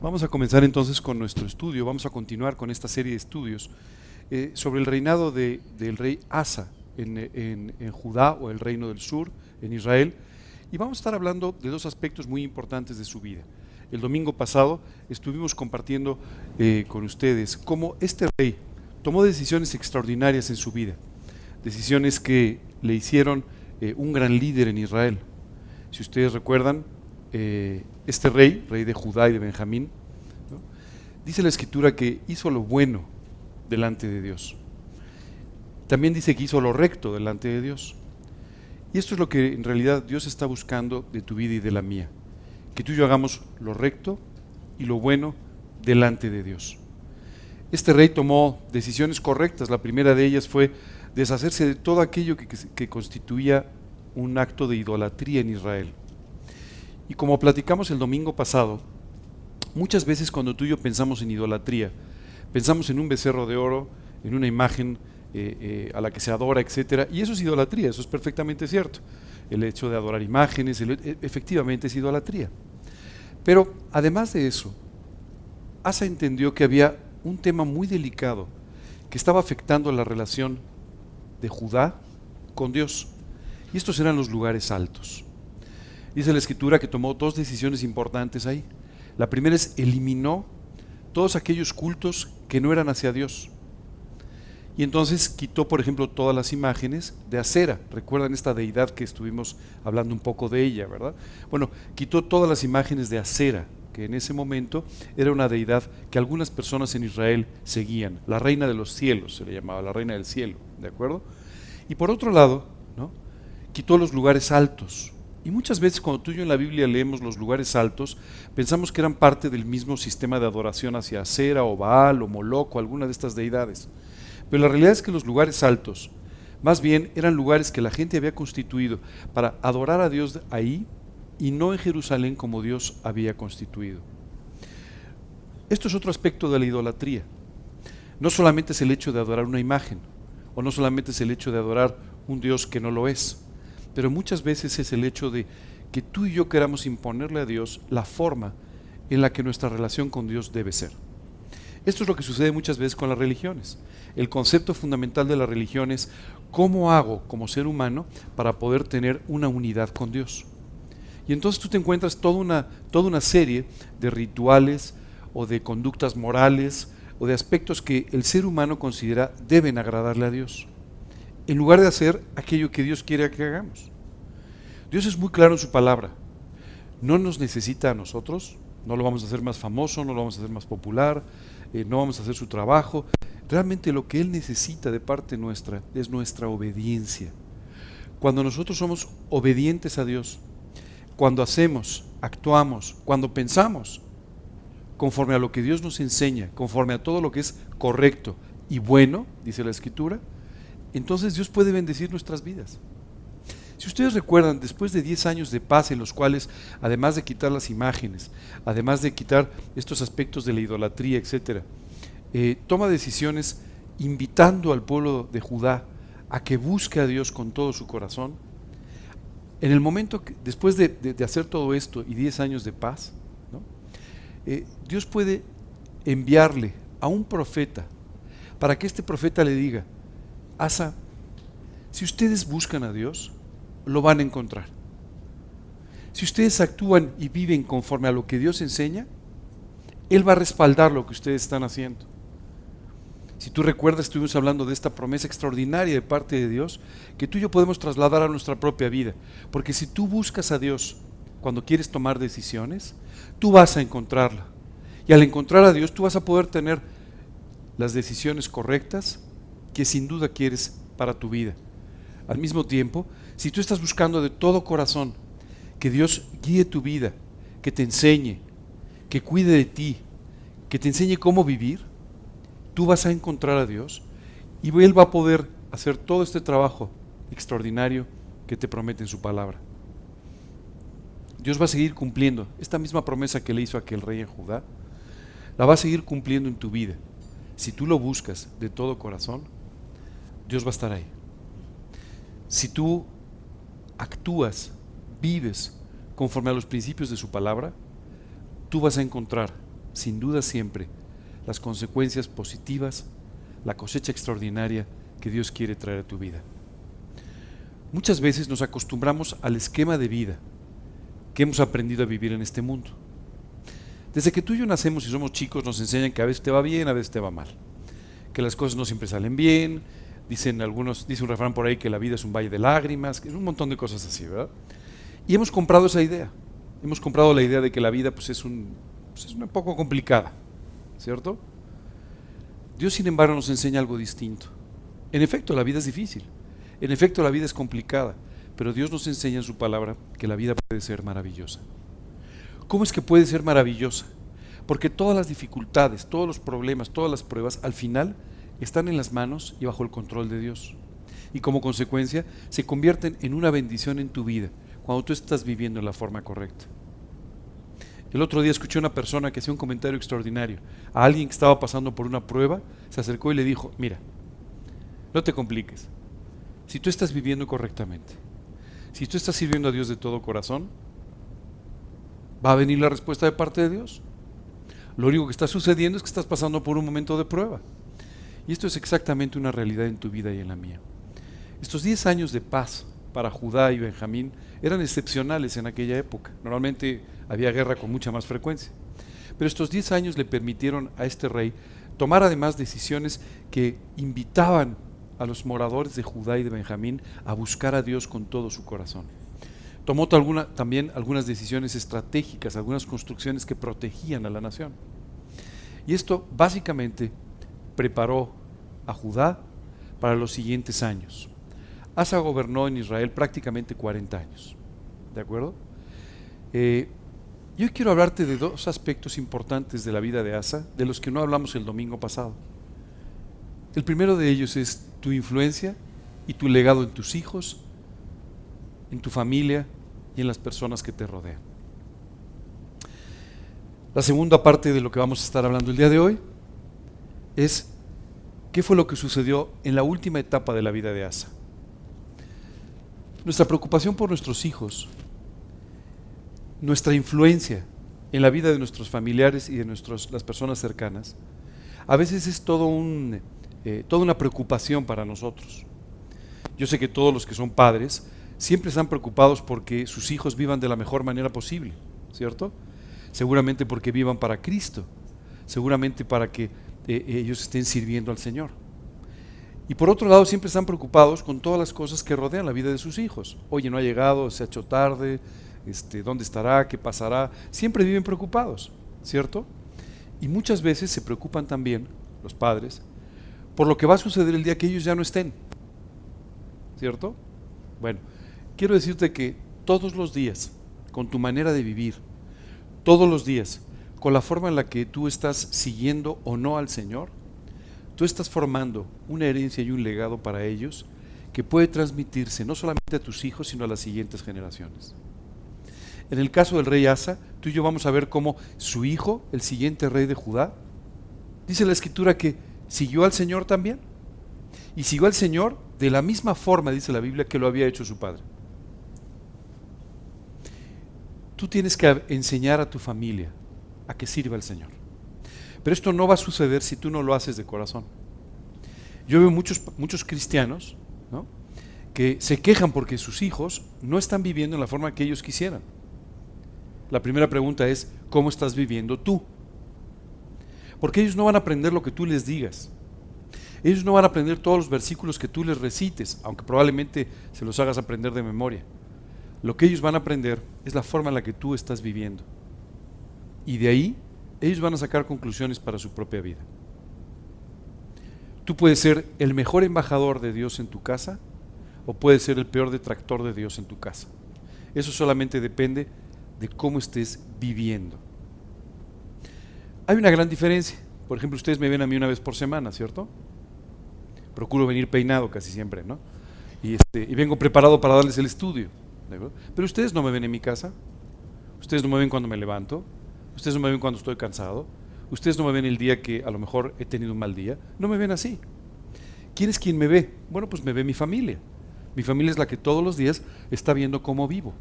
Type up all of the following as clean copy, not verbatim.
Vamos a comenzar entonces con nuestro estudio, vamos a continuar con esta serie de estudios sobre el reinado del rey Asa en Judá o el reino del sur, en Israel, y vamos a estar hablando de dos aspectos muy importantes de su vida. El domingo pasado estuvimos compartiendo con ustedes cómo este rey tomó decisiones extraordinarias en su vida, decisiones que le hicieron un gran líder en Israel. Si ustedes recuerdan, este rey de Judá y de Benjamín, ¿no? Dice la escritura que hizo lo bueno delante de Dios. También dice que hizo lo recto delante de Dios. Y esto es lo que en realidad Dios está buscando de tu vida y de la mía, que tú y yo hagamos lo recto y lo bueno delante de Dios. Este rey tomó decisiones correctas. La primera de ellas fue deshacerse de todo aquello que constituía un acto de idolatría en Israel. Y como platicamos el domingo pasado, muchas veces cuando tú y yo pensamos en idolatría, pensamos en un becerro de oro, en una imagen a la que se adora, etcétera, y eso es idolatría, eso es perfectamente cierto. El hecho de adorar imágenes, efectivamente es idolatría. Pero además de eso, Asa entendió que había un tema muy delicado que estaba afectando la relación de Judá con Dios, y estos eran los lugares altos. Dice la escritura que tomó dos decisiones importantes ahí. La primera es eliminó todos aquellos cultos que no eran hacia Dios. Y entonces quitó, por ejemplo, todas las imágenes de Acera. ¿Recuerdan esta deidad que estuvimos hablando un poco de ella, verdad? Bueno, quitó todas las imágenes de Acera, que en ese momento era una deidad que algunas personas en Israel seguían. La reina de los cielos se le llamaba, la reina del cielo, ¿de acuerdo? Y por otro lado, ¿no?, quitó los lugares altos. Y muchas veces cuando tú y yo en la Biblia leemos los lugares altos, pensamos que eran parte del mismo sistema de adoración hacia Acera o Baal o Moloc o alguna de estas deidades. Pero la realidad es que los lugares altos, más bien eran lugares que la gente había constituido para adorar a Dios ahí y no en Jerusalén como Dios había constituido. Esto es otro aspecto de la idolatría. No solamente es el hecho de adorar una imagen, o no solamente es el hecho de adorar un Dios que no lo es, pero muchas veces es el hecho de que tú y yo queramos imponerle a Dios la forma en la que nuestra relación con Dios debe ser. Esto es lo que sucede muchas veces con las religiones. El concepto fundamental de la religión es cómo hago como ser humano para poder tener una unidad con Dios. Y entonces tú te encuentras toda una serie de rituales o de conductas morales o de aspectos que el ser humano considera deben agradarle a Dios, en lugar de hacer aquello que Dios quiere que hagamos. Dios es muy claro en su palabra. No nos necesita a nosotros, no lo vamos a hacer más famoso, no lo vamos a hacer más popular, no vamos a hacer su trabajo. Realmente lo que Él necesita de parte nuestra es nuestra obediencia. Cuando nosotros somos obedientes a Dios, cuando hacemos, actuamos, cuando pensamos conforme a lo que Dios nos enseña, conforme a todo lo que es correcto y bueno, dice la Escritura, entonces Dios puede bendecir nuestras vidas. Si ustedes recuerdan, después de 10 años de paz en los cuales, además de quitar las imágenes, además de quitar estos aspectos de la idolatría, etc., toma decisiones invitando al pueblo de Judá a que busque a Dios con todo su corazón. En el momento que, después de hacer todo esto y 10 años de paz, ¿no?, Dios puede enviarle a un profeta para que este profeta le diga: Asa, si ustedes buscan a Dios, lo van a encontrar. Si ustedes actúan y viven conforme a lo que Dios enseña, Él va a respaldar lo que ustedes están haciendo. Si tú recuerdas, estuvimos hablando de esta promesa extraordinaria de parte de Dios, que tú y yo podemos trasladar a nuestra propia vida. Porque si tú buscas a Dios cuando quieres tomar decisiones, tú vas a encontrarla. Y al encontrar a Dios, tú vas a poder tener las decisiones correctas que sin duda quieres para tu vida. Al mismo tiempo, si tú estás buscando de todo corazón que Dios guíe tu vida, que te enseñe, que cuide de ti, que te enseñe cómo vivir, tú vas a encontrar a Dios y Él va a poder hacer todo este trabajo extraordinario que te promete en su palabra. Dios va a seguir cumpliendo esta misma promesa que le hizo a aquel rey en Judá, la va a seguir cumpliendo en tu vida. Si tú lo buscas de todo corazón, Dios va a estar ahí. Si tú actúas, vives conforme a los principios de su palabra, tú vas a encontrar sin duda siempre, las consecuencias positivas, la cosecha extraordinaria que Dios quiere traer a tu vida. Muchas veces nos acostumbramos al esquema de vida que hemos aprendido a vivir en este mundo. Desde que tú y yo nacemos y somos chicos nos enseñan que a veces te va bien, a veces te va mal, que las cosas no siempre salen bien, dice un refrán por ahí que la vida es un valle de lágrimas, un montón de cosas así, ¿verdad? Y hemos comprado esa idea, hemos comprado la idea de que la vida pues es un poco complicada, ¿cierto? Dios, sin embargo, nos enseña algo distinto. En efecto, la vida es difícil, en efecto, la vida es complicada, pero Dios nos enseña en su palabra que la vida puede ser maravillosa. ¿Cómo es que puede ser maravillosa? Porque todas las dificultades, todos los problemas, todas las pruebas, al final están en las manos y bajo el control de Dios. Y como consecuencia, se convierten en una bendición en tu vida, cuando tú estás viviendo en la forma correcta. El otro día escuché a una persona que hacía un comentario extraordinario. A alguien que estaba pasando por una prueba, se acercó y le dijo: mira, no te compliques. Si tú estás viviendo correctamente, si tú estás sirviendo a Dios de todo corazón, va a venir la respuesta de parte de Dios. Lo único que está sucediendo es que estás pasando por un momento de prueba. Y esto es exactamente una realidad en tu vida y en la mía. Estos 10 años de paz para Judá y Benjamín eran excepcionales en aquella época. Normalmente había guerra con mucha más frecuencia. Pero estos 10 años le permitieron a este rey tomar además decisiones que invitaban a los moradores de Judá y de Benjamín a buscar a Dios con todo su corazón. Tomó también algunas decisiones estratégicas, algunas construcciones que protegían a la nación. Y esto básicamente preparó a Judá para los siguientes años. Asa gobernó en Israel prácticamente 40 años. ¿De acuerdo? Yo quiero hablarte de dos aspectos importantes de la vida de Asa, de los que no hablamos el domingo pasado. El primero de ellos es tu influencia y tu legado en tus hijos, en tu familia y en las personas que te rodean. La segunda parte de lo que vamos a estar hablando el día de hoy es qué fue lo que sucedió en la última etapa de la vida de Asa. Nuestra preocupación por nuestros hijos, nuestra influencia en la vida de nuestros familiares y de las personas cercanas, a veces es toda una preocupación para nosotros. Yo sé que todos los que son padres siempre están preocupados porque sus hijos vivan de la mejor manera posible, ¿cierto? Seguramente porque vivan para Cristo, seguramente para que ellos estén sirviendo al Señor. Y por otro lado siempre están preocupados con todas las cosas que rodean la vida de sus hijos. Oye, no ha llegado, se ha hecho tarde, ¿dónde estará? ¿Qué pasará? Siempre viven preocupados, ¿cierto? Y muchas veces se preocupan también, los padres, por lo que va a suceder el día que ellos ya no estén, ¿cierto? Bueno, quiero decirte que todos los días, con tu manera de vivir, todos los días, con la forma en la que tú estás siguiendo o no al Señor, tú estás formando una herencia y un legado para ellos que puede transmitirse no solamente a tus hijos, sino a las siguientes generaciones. En el caso del rey Asa, tú y yo vamos a ver cómo su hijo, el siguiente rey de Judá, dice la Escritura que siguió al Señor también. Y siguió al Señor de la misma forma, dice la Biblia, que lo había hecho su padre. Tú tienes que enseñar a tu familia a que sirva al Señor. Pero esto no va a suceder si tú no lo haces de corazón. Yo veo muchos cristianos, ¿no?, que se quejan porque sus hijos no están viviendo en la forma que ellos quisieran. La primera pregunta es: ¿cómo estás viviendo tú? Porque ellos no van a aprender lo que tú les digas. Ellos no van a aprender todos los versículos que tú les recites, aunque probablemente se los hagas aprender de memoria. Lo que ellos van a aprender es la forma en la que tú estás viviendo. Y de ahí ellos van a sacar conclusiones para su propia vida. Tú puedes ser el mejor embajador de Dios en tu casa o puedes ser el peor detractor de Dios en tu casa. Eso solamente depende de cómo estés viviendo. Hay una gran diferencia. Por ejemplo, ustedes me ven a mí una vez por semana, ¿cierto? Procuro venir peinado casi siempre, ¿no? Y vengo preparado para darles el estudio, ¿de acuerdo? Pero ustedes no me ven en mi casa. Ustedes no me ven cuando me levanto. Ustedes no me ven cuando estoy cansado. Ustedes no me ven el día que a lo mejor he tenido un mal día. No me ven así. ¿Quién es quien me ve? Bueno, pues me ve mi familia. Mi familia es la que todos los días está viendo cómo vivo.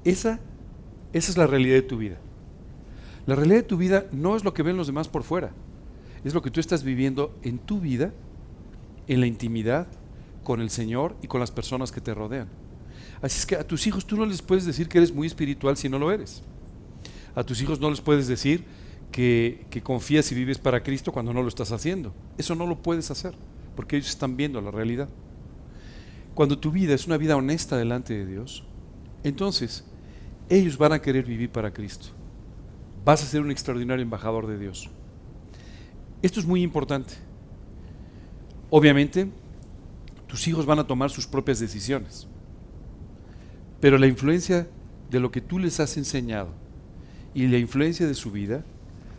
Esa es la realidad de tu vida. La realidad de tu vida no es lo que ven los demás por fuera, es lo que tú estás viviendo en tu vida, en la intimidad, con el Señor y con las personas que te rodean. Así es que a tus hijos tú no les puedes decir que eres muy espiritual si no lo eres. A tus hijos no les puedes decir que confías y vives para Cristo cuando no lo estás haciendo. Eso no lo puedes hacer, porque ellos están viendo la realidad. Cuando tu vida es una vida honesta delante de Dios, entonces ellos van a querer vivir para Cristo. Vas a ser un extraordinario embajador de Dios. Esto es muy importante. Obviamente, tus hijos van a tomar sus propias decisiones, pero la influencia de lo que tú les has enseñado y la influencia de su vida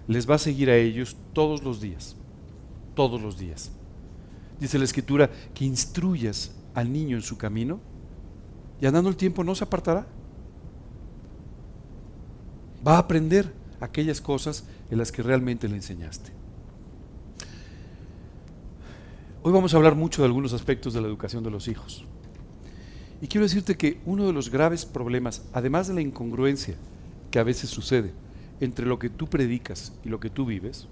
les va a seguir a ellos todos los días. Todos los días. Dice la Escritura que instruyas al niño en su camino y andando el tiempo no se apartará. Va a aprender aquellas cosas en las que realmente le enseñaste. Hoy vamos a hablar mucho de algunos aspectos de la educación de los hijos. Y quiero decirte que uno de los graves problemas, además de la incongruencia que a veces sucede entre lo que tú predicas y lo que tú vives,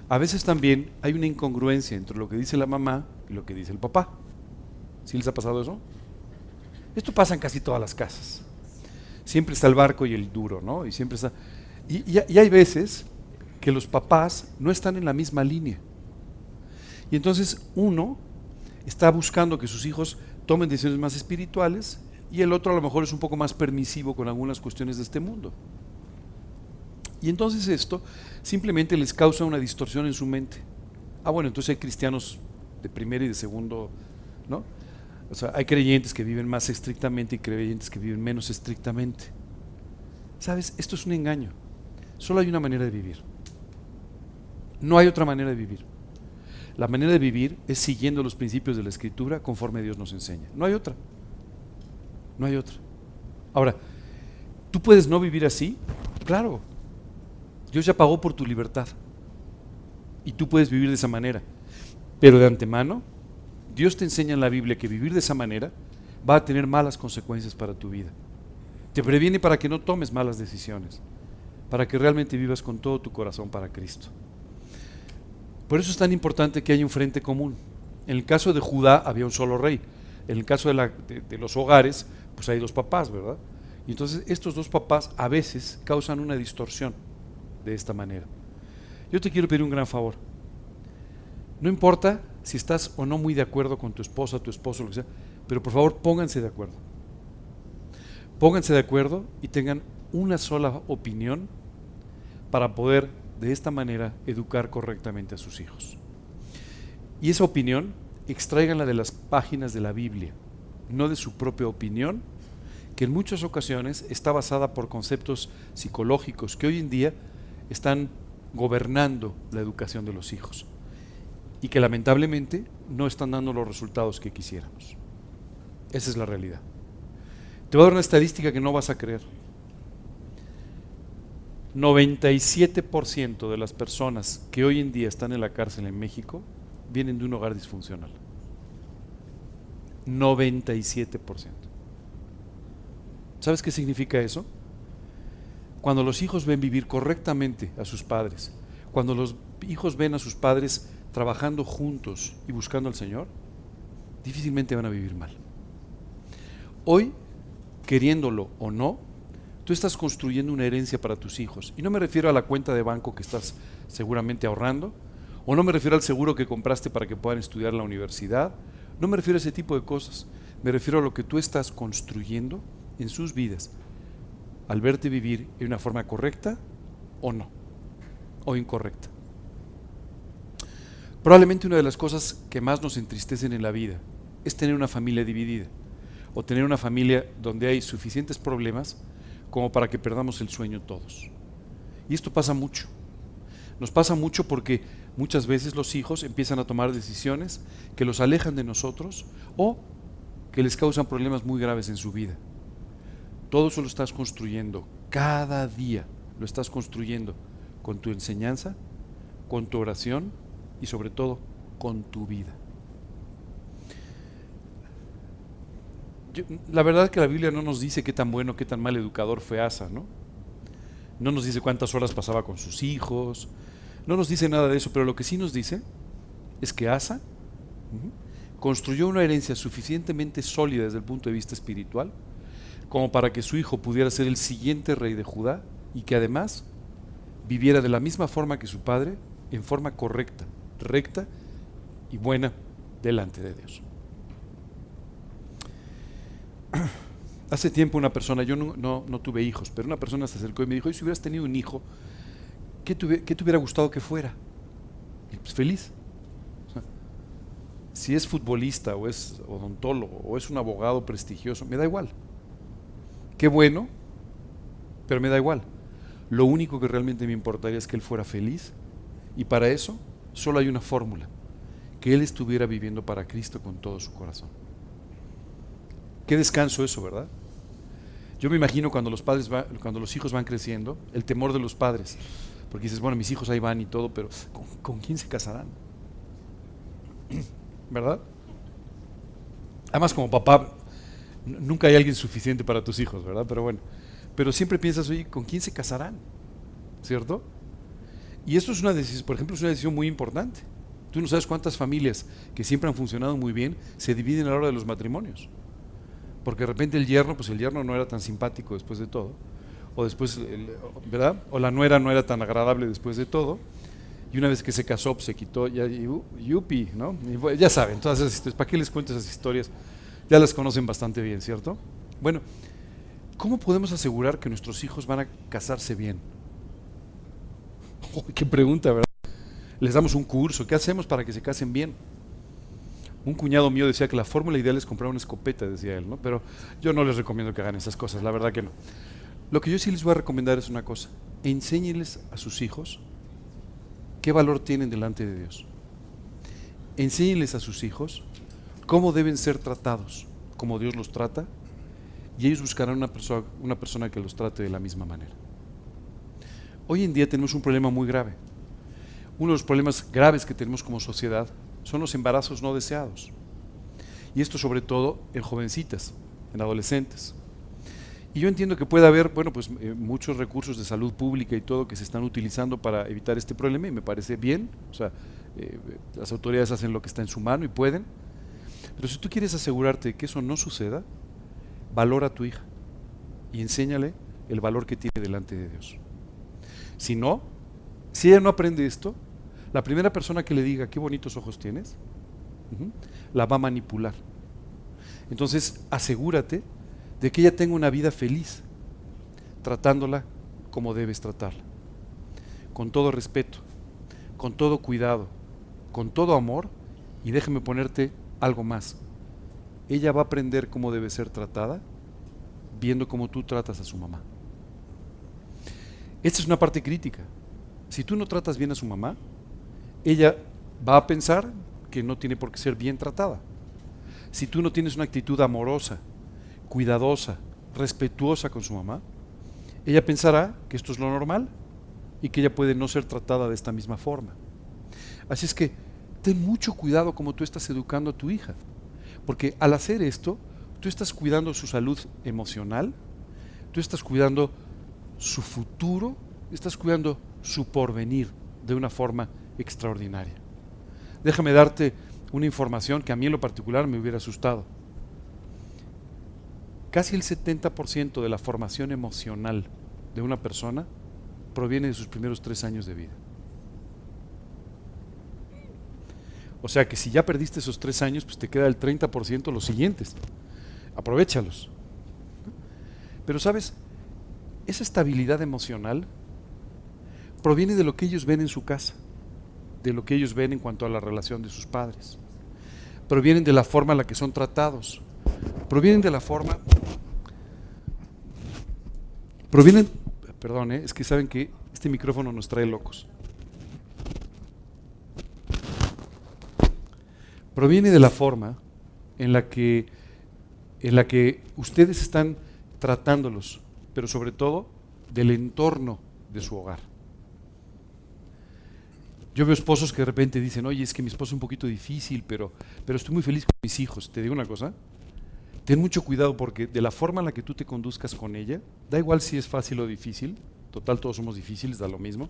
a veces también hay una incongruencia entre lo que dice la mamá y lo que dice el papá. ¿Sí les ha pasado eso? Esto pasa en casi todas las casas. Siempre está el barco y el duro, ¿no? Y siempre está. Y hay veces que los papás no están en la misma línea. Y entonces uno está buscando que sus hijos tomen decisiones más espirituales y el otro a lo mejor es un poco más permisivo con algunas cuestiones de este mundo. Y entonces esto simplemente les causa una distorsión en su mente. Bueno, entonces hay cristianos de primero y de segundo, ¿no? O sea, hay creyentes que viven más estrictamente y creyentes que viven menos estrictamente. ¿Sabes? Esto es un engaño. Solo hay una manera de vivir. No hay otra manera de vivir. La manera de vivir es siguiendo los principios de la Escritura conforme Dios nos enseña. No hay otra. No hay otra. Ahora, ¿tú puedes no vivir así? Claro. Dios ya pagó por tu libertad. Y tú puedes vivir de esa manera. Pero de antemano, Dios te enseña en la Biblia que vivir de esa manera va a tener malas consecuencias para tu vida. Te previene para que no tomes malas decisiones, para que realmente vivas con todo tu corazón para Cristo. Por eso es tan importante que haya un frente común. En el caso de Judá había un solo rey. En el caso de los hogares, pues hay dos papás, ¿verdad? Y entonces estos dos papás a veces causan una distorsión de esta manera. Yo te quiero pedir un gran favor. No importa si estás o no muy de acuerdo con tu esposa, tu esposo, lo que sea, pero por favor pónganse de acuerdo. Pónganse de acuerdo y tengan una sola opinión para poder de esta manera educar correctamente a sus hijos. Y esa opinión, extráiganla de las páginas de la Biblia, no de su propia opinión, que en muchas ocasiones está basada por conceptos psicológicos que hoy en día están gobernando la educación de los hijos y que lamentablemente no están dando los resultados que quisiéramos. Esa es la realidad. Te voy a dar una estadística que no vas a creer. 97% de las personas que hoy en día están en la cárcel en México vienen de un hogar disfuncional. 97%. ¿Sabes qué significa eso? Cuando los hijos ven vivir correctamente a sus padres, cuando los hijos ven a sus padres trabajando juntos y buscando al Señor, difícilmente van a vivir mal. Hoy, queriéndolo o no, tú estás construyendo una herencia para tus hijos. Y no me refiero a la cuenta de banco que estás seguramente ahorrando, o no me refiero al seguro que compraste para que puedan estudiar en la universidad, no me refiero a ese tipo de cosas. Me refiero a lo que tú estás construyendo en sus vidas al verte vivir de una forma correcta o no, o incorrecta. Probablemente una de las cosas que más nos entristecen en la vida es tener una familia dividida o tener una familia donde hay suficientes problemas como para que perdamos el sueño todos. Y esto pasa mucho. Nos pasa mucho porque muchas veces los hijos empiezan a tomar decisiones que los alejan de nosotros o que les causan problemas muy graves en su vida. Todo eso lo estás construyendo, cada día lo estás construyendo con tu enseñanza, con tu oración y sobre todo con tu vida. La verdad es que la Biblia no nos dice qué tan bueno, qué tan mal educador fue Asa, ¿no? no nos dice cuántas horas pasaba con sus hijos, no nos dice nada de eso, pero lo que sí nos dice es que Asa construyó una herencia suficientemente sólida desde el punto de vista espiritual como para que su hijo pudiera ser el siguiente rey de Judá y que además viviera de la misma forma que su padre, en forma correcta, recta y buena delante de Dios. Hace tiempo una persona, yo no tuve hijos, pero una persona se acercó y me dijo: ¿y si hubieras tenido un hijo, qué te hubiera gustado que fuera? Y pues feliz. O sea, si es futbolista o es odontólogo o es un abogado prestigioso, me da igual. Qué bueno, pero me da igual. Lo único que realmente me importaría es que él fuera feliz, y para eso solo hay una fórmula: que él estuviera viviendo para Cristo con todo su corazón. Qué descanso eso, ¿verdad? Yo me imagino cuando los hijos van creciendo, el temor de los padres, porque dices, bueno, mis hijos ahí van y todo, pero ¿con quién se casarán? ¿Verdad? Además, como papá, nunca hay alguien suficiente para tus hijos, ¿verdad? Pero bueno, pero siempre piensas, oye, ¿con quién se casarán? ¿Cierto? Y esto es una decisión, por ejemplo, es una decisión muy importante. Tú no sabes cuántas familias que siempre han funcionado muy bien se dividen a la hora de los matrimonios. Porque de repente el yerno no era tan simpático después de todo, o después, ¿verdad? O la nuera no era tan agradable después de todo, y una vez que se casó, pues se quitó, yupi, ¿no? Y ya saben, todas esas historias, ¿para qué les cuento esas historias? Ya las conocen bastante bien, ¿cierto? Bueno, ¿cómo podemos asegurar que nuestros hijos van a casarse bien? Oh, qué pregunta, ¿verdad? Les damos un curso, ¿qué hacemos para que se casen bien? Un cuñado mío decía que la fórmula ideal es comprar una escopeta, decía él, ¿no? Pero yo no les recomiendo que hagan esas cosas, la verdad que no. Lo que yo sí les voy a recomendar es una cosa: enséñenles a sus hijos qué valor tienen delante de Dios. Enséñenles a sus hijos cómo deben ser tratados, como Dios los trata, y ellos buscarán una persona que los trate de la misma manera. Hoy en día tenemos un problema muy grave. Uno de los problemas graves que tenemos como sociedad son los embarazos no deseados. Y esto sobre todo en jovencitas, en adolescentes. Y yo entiendo que puede haber, bueno, pues muchos recursos de salud pública y todo que se están utilizando para evitar este problema, y me parece bien. O sea, las autoridades hacen lo que está en su mano y pueden. Pero si tú quieres asegurarte de que eso no suceda, valora a tu hija y enséñale el valor que tiene delante de Dios. Si no, si ella no aprende esto, la primera persona que le diga qué bonitos ojos tienes, la va a manipular. Entonces, asegúrate de que ella tenga una vida feliz, tratándola como debes tratarla, con todo respeto, con todo cuidado, con todo amor. Y déjame ponerte algo más: ella va a aprender cómo debe ser tratada viendo cómo tú tratas a su mamá. Esta es una parte crítica. Si tú no tratas bien a su mamá, ella va a pensar que no tiene por qué ser bien tratada. Si tú no tienes una actitud amorosa, cuidadosa, respetuosa con su mamá, ella pensará que esto es lo normal y que ella puede no ser tratada de esta misma forma. Así es que ten mucho cuidado cómo tú estás educando a tu hija, porque al hacer esto, tú estás cuidando su salud emocional, tú estás cuidando su futuro, estás cuidando su porvenir de una forma extraordinaria. Déjame darte una información que a mí en lo particular me hubiera asustado. Casi el 70% de la formación emocional de una persona proviene de sus primeros 3 años de vida. O sea que si ya perdiste esos 3 años, pues te queda el 30% los siguientes. Aprovéchalos. Pero sabes, esa estabilidad emocional proviene de lo que ellos ven en su casa, de lo que ellos ven en cuanto a la relación de sus padres. Provienen de la forma en la que son tratados. Provienen de la forma... Perdón, es que saben que este micrófono nos trae locos. Proviene de la forma en la que ustedes están tratándolos, pero sobre todo del entorno de su hogar. Yo veo esposos que de repente dicen, oye, es que mi esposo es un poquito difícil, pero estoy muy feliz con mis hijos. Te digo una cosa, ten mucho cuidado, porque de la forma en la que tú te conduzcas con ella, da igual si es fácil o difícil, total todos somos difíciles, da lo mismo,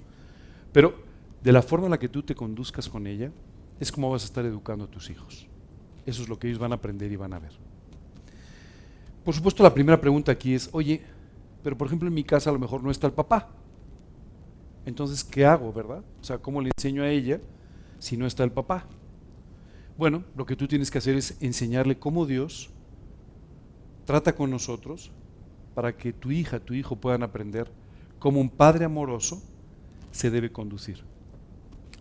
pero de la forma en la que tú te conduzcas con ella, es como vas a estar educando a tus hijos. Eso es lo que ellos van a aprender y van a ver. Por supuesto, la primera pregunta aquí es, oye, pero por ejemplo en mi casa a lo mejor no está el papá. Entonces, ¿qué hago, verdad? O sea, ¿cómo le enseño a ella si no está el papá? Bueno, lo que tú tienes que hacer es enseñarle cómo Dios trata con nosotros para que tu hija, tu hijo puedan aprender cómo un padre amoroso se debe conducir.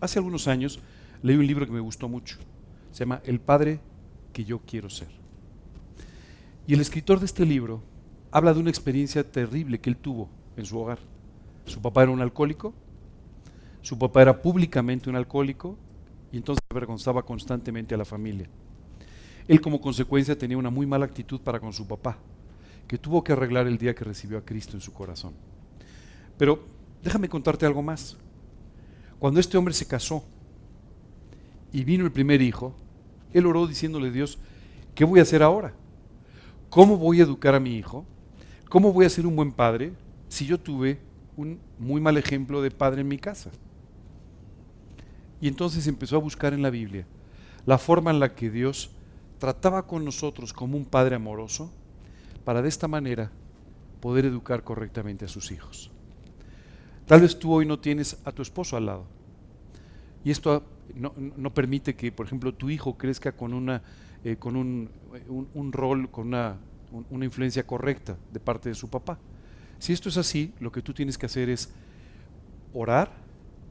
Hace algunos años leí un libro que me gustó mucho. Se llama El padre que yo quiero ser. Y el escritor de este libro habla de una experiencia terrible que él tuvo en su hogar. Su papá era un alcohólico, su papá era públicamente un alcohólico y entonces avergonzaba constantemente a la familia. Él como consecuencia tenía una muy mala actitud para con su papá, que tuvo que arreglar el día que recibió a Cristo en su corazón. Pero déjame contarte algo más. Cuando este hombre se casó y vino el primer hijo, él oró diciéndole a Dios, ¿qué voy a hacer ahora? ¿Cómo voy a educar a mi hijo? ¿Cómo voy a ser un buen padre si yo tuve un muy mal ejemplo de padre en mi casa? Y entonces empezó a buscar en la Biblia la forma en la que Dios trataba con nosotros como un padre amoroso para de esta manera poder educar correctamente a sus hijos. Tal vez tú hoy no tienes a tu esposo al lado y esto no permite que, por ejemplo, tu hijo crezca con un rol, con una influencia correcta de parte de su papá. Si esto es así, lo que tú tienes que hacer es orar,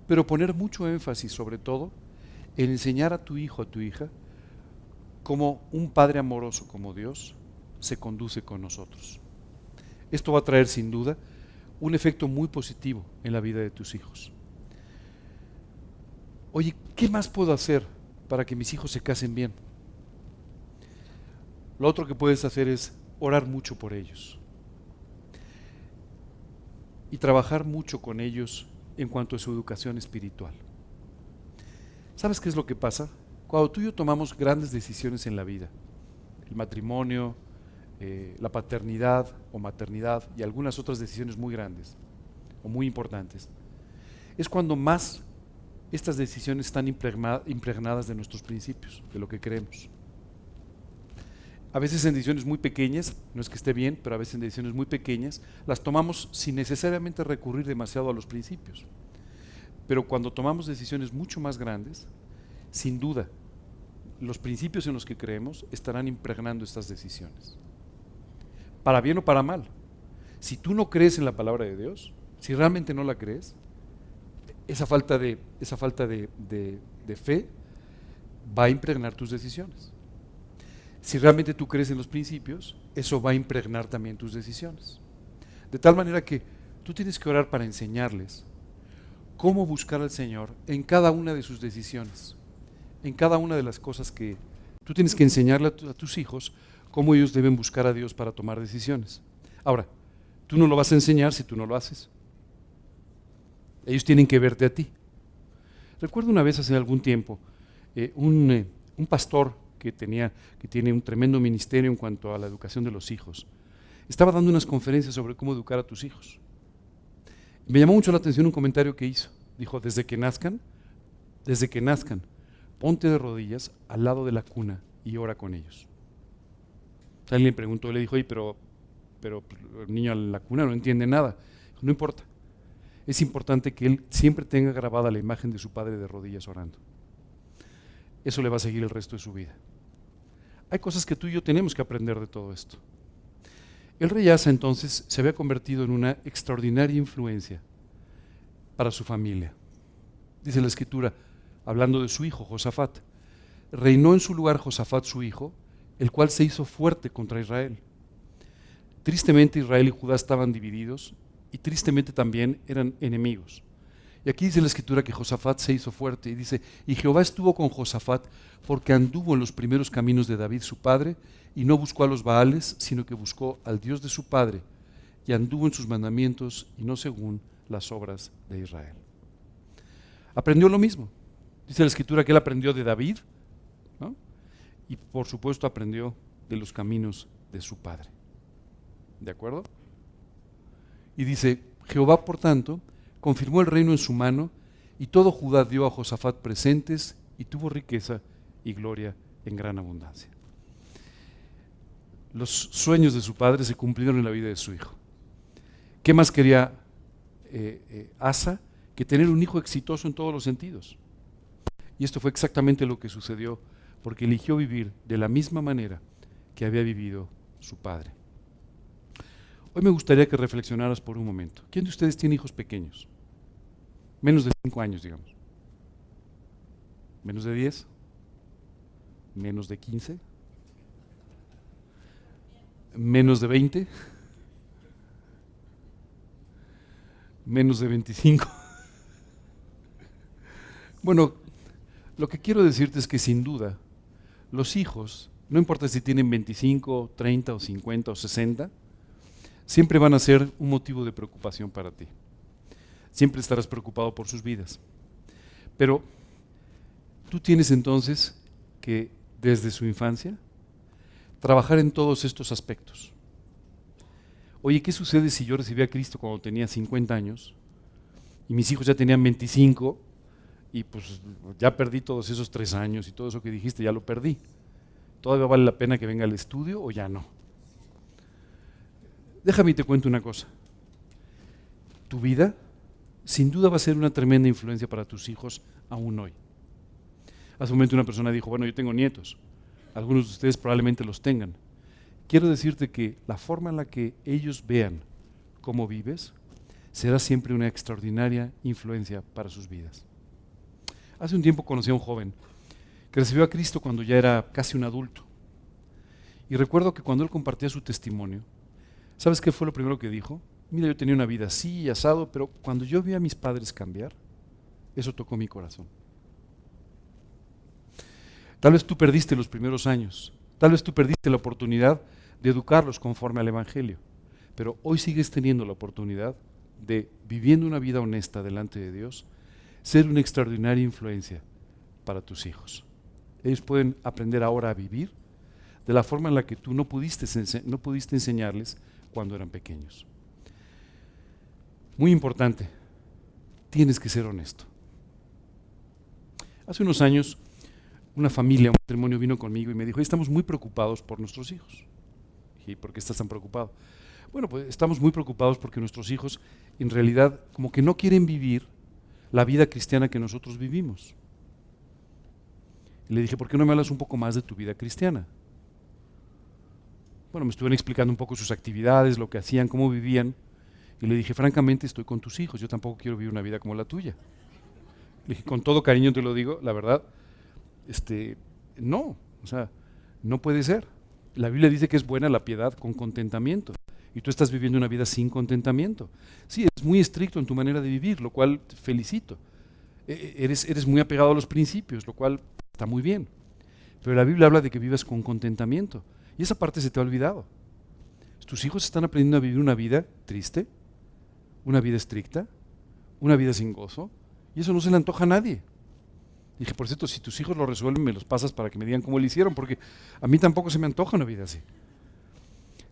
pero poner mucho énfasis sobre todo en enseñar a tu hijo, a tu hija, cómo un padre amoroso como Dios se conduce con nosotros. Esto va a traer sin duda un efecto muy positivo en la vida de tus hijos. Oye, ¿qué más puedo hacer para que mis hijos se casen bien? Lo otro que puedes hacer es orar mucho por ellos y trabajar mucho con ellos en cuanto a su educación espiritual. ¿Sabes qué es lo que pasa? Cuando tú y yo tomamos grandes decisiones en la vida, el matrimonio, la paternidad o maternidad y algunas otras decisiones muy grandes o muy importantes, es cuando más estas decisiones están impregnadas de nuestros principios, de lo que creemos. A veces en decisiones muy pequeñas, no es que esté bien, pero a veces en decisiones muy pequeñas, las tomamos sin necesariamente recurrir demasiado a los principios. Pero cuando tomamos decisiones mucho más grandes, sin duda, los principios en los que creemos estarán impregnando estas decisiones. Para bien o para mal. Si tú no crees en la palabra de Dios, si realmente no la crees, esa falta de fe va a impregnar tus decisiones. Si realmente tú crees en los principios, eso va a impregnar también tus decisiones. De tal manera que tú tienes que orar para enseñarles cómo buscar al Señor en cada una de sus decisiones, en cada una de las cosas que tú tienes que enseñarle a tus hijos, cómo ellos deben buscar a Dios para tomar decisiones. Ahora, tú no lo vas a enseñar si tú no lo haces. Ellos tienen que verte a ti. Recuerdo una vez hace algún tiempo, un pastor que tiene un tremendo ministerio en cuanto a la educación de los hijos, estaba dando unas conferencias sobre cómo educar a tus hijos. Me llamó mucho la atención un comentario que hizo. Dijo, desde que nazcan, ponte de rodillas al lado de la cuna y ora con ellos. Alguien le preguntó, le dijo, oye, pero el niño en la cuna no entiende nada. Dijo, no importa. Es importante que él siempre tenga grabada la imagen de su padre de rodillas orando. Eso le va a seguir el resto de su vida. Hay cosas que tú y yo tenemos que aprender de todo esto. El rey Asa entonces se había convertido en una extraordinaria influencia para su familia. Dice la Escritura, hablando de su hijo Josafat, reinó en su lugar Josafat su hijo, el cual se hizo fuerte contra Israel. Tristemente Israel y Judá estaban divididos y tristemente también eran enemigos. Y aquí dice la Escritura que Josafat se hizo fuerte y dice, y Jehová estuvo con Josafat porque anduvo en los primeros caminos de David su padre y no buscó a los Baales, sino que buscó al Dios de su padre y anduvo en sus mandamientos y no según las obras de Israel. Aprendió lo mismo. Dice la Escritura que él aprendió de David, ¿no? Y por supuesto aprendió de los caminos de su padre. ¿De acuerdo? Y dice, Jehová, por tanto, confirmó el reino en su mano, y todo Judá dio a Josafat presentes, y tuvo riqueza y gloria en gran abundancia. Los sueños de su padre se cumplieron en la vida de su hijo. ¿Qué más quería Asa que tener un hijo exitoso en todos los sentidos? Y esto fue exactamente lo que sucedió, porque eligió vivir de la misma manera que había vivido su padre. Hoy me gustaría que reflexionaras por un momento. ¿Quién de ustedes tiene hijos pequeños? Menos de 5 años, digamos. ¿Menos de 10? ¿Menos de 15? ¿Menos de 20? ¿Menos de 25? Bueno, lo que quiero decirte es que sin duda, los hijos, no importa si tienen 25, 30 o 50 o 60, siempre van a ser un motivo de preocupación para ti. Siempre estarás preocupado por sus vidas. Pero tú tienes entonces que, desde su infancia, trabajar en todos estos aspectos. Oye, ¿qué sucede si yo recibí a Cristo cuando tenía 50 años y mis hijos ya tenían 25 y pues ya perdí todos esos 3 años y todo eso que dijiste, ya lo perdí? ¿Todavía vale la pena que venga al estudio o ya no? Déjame y te cuento una cosa. Tu vida sin duda va a ser una tremenda influencia para tus hijos aún hoy. Hace un momento una persona dijo, bueno, yo tengo nietos. Algunos de ustedes probablemente los tengan. Quiero decirte que la forma en la que ellos vean cómo vives será siempre una extraordinaria influencia para sus vidas. Hace un tiempo conocí a un joven que recibió a Cristo cuando ya era casi un adulto. Y recuerdo que cuando él compartía su testimonio, ¿sabes qué fue lo primero que dijo? Mira, yo tenía una vida así, asado, pero cuando yo vi a mis padres cambiar, eso tocó mi corazón. Tal vez tú perdiste los primeros años, tal vez tú perdiste la oportunidad de educarlos conforme al Evangelio, pero hoy sigues teniendo la oportunidad de, viviendo una vida honesta delante de Dios, ser una extraordinaria influencia para tus hijos. Ellos pueden aprender ahora a vivir de la forma en la que tú no pudiste enseñarles cuando eran pequeños. Muy importante, tienes que ser honesto. Hace unos años, una familia, un matrimonio vino conmigo y me dijo, estamos muy preocupados por nuestros hijos. Dije, ¿y por qué estás tan preocupado? Bueno, pues estamos muy preocupados porque nuestros hijos en realidad como que no quieren vivir la vida cristiana que nosotros vivimos. Y le dije, ¿por qué no me hablas un poco más de tu vida cristiana? Bueno, me estuvieron explicando un poco sus actividades, lo que hacían, cómo vivían. Y le dije, francamente, estoy con tus hijos, yo tampoco quiero vivir una vida como la tuya. Le dije, con todo cariño te lo digo, la verdad, no, o sea, no puede ser. La Biblia dice que es buena la piedad con contentamiento. Y tú estás viviendo una vida sin contentamiento. Sí, eres muy estricto en tu manera de vivir, lo cual te felicito. Eres muy apegado a los principios, lo cual está muy bien. Pero la Biblia habla de que vivas con contentamiento. Y esa parte se te ha olvidado. Tus hijos están aprendiendo a vivir una vida triste, una vida estricta, una vida sin gozo, y eso no se le antoja a nadie. Dije, por cierto, si tus hijos lo resuelven, me los pasas para que me digan cómo lo hicieron, porque a mí tampoco se me antoja una vida así.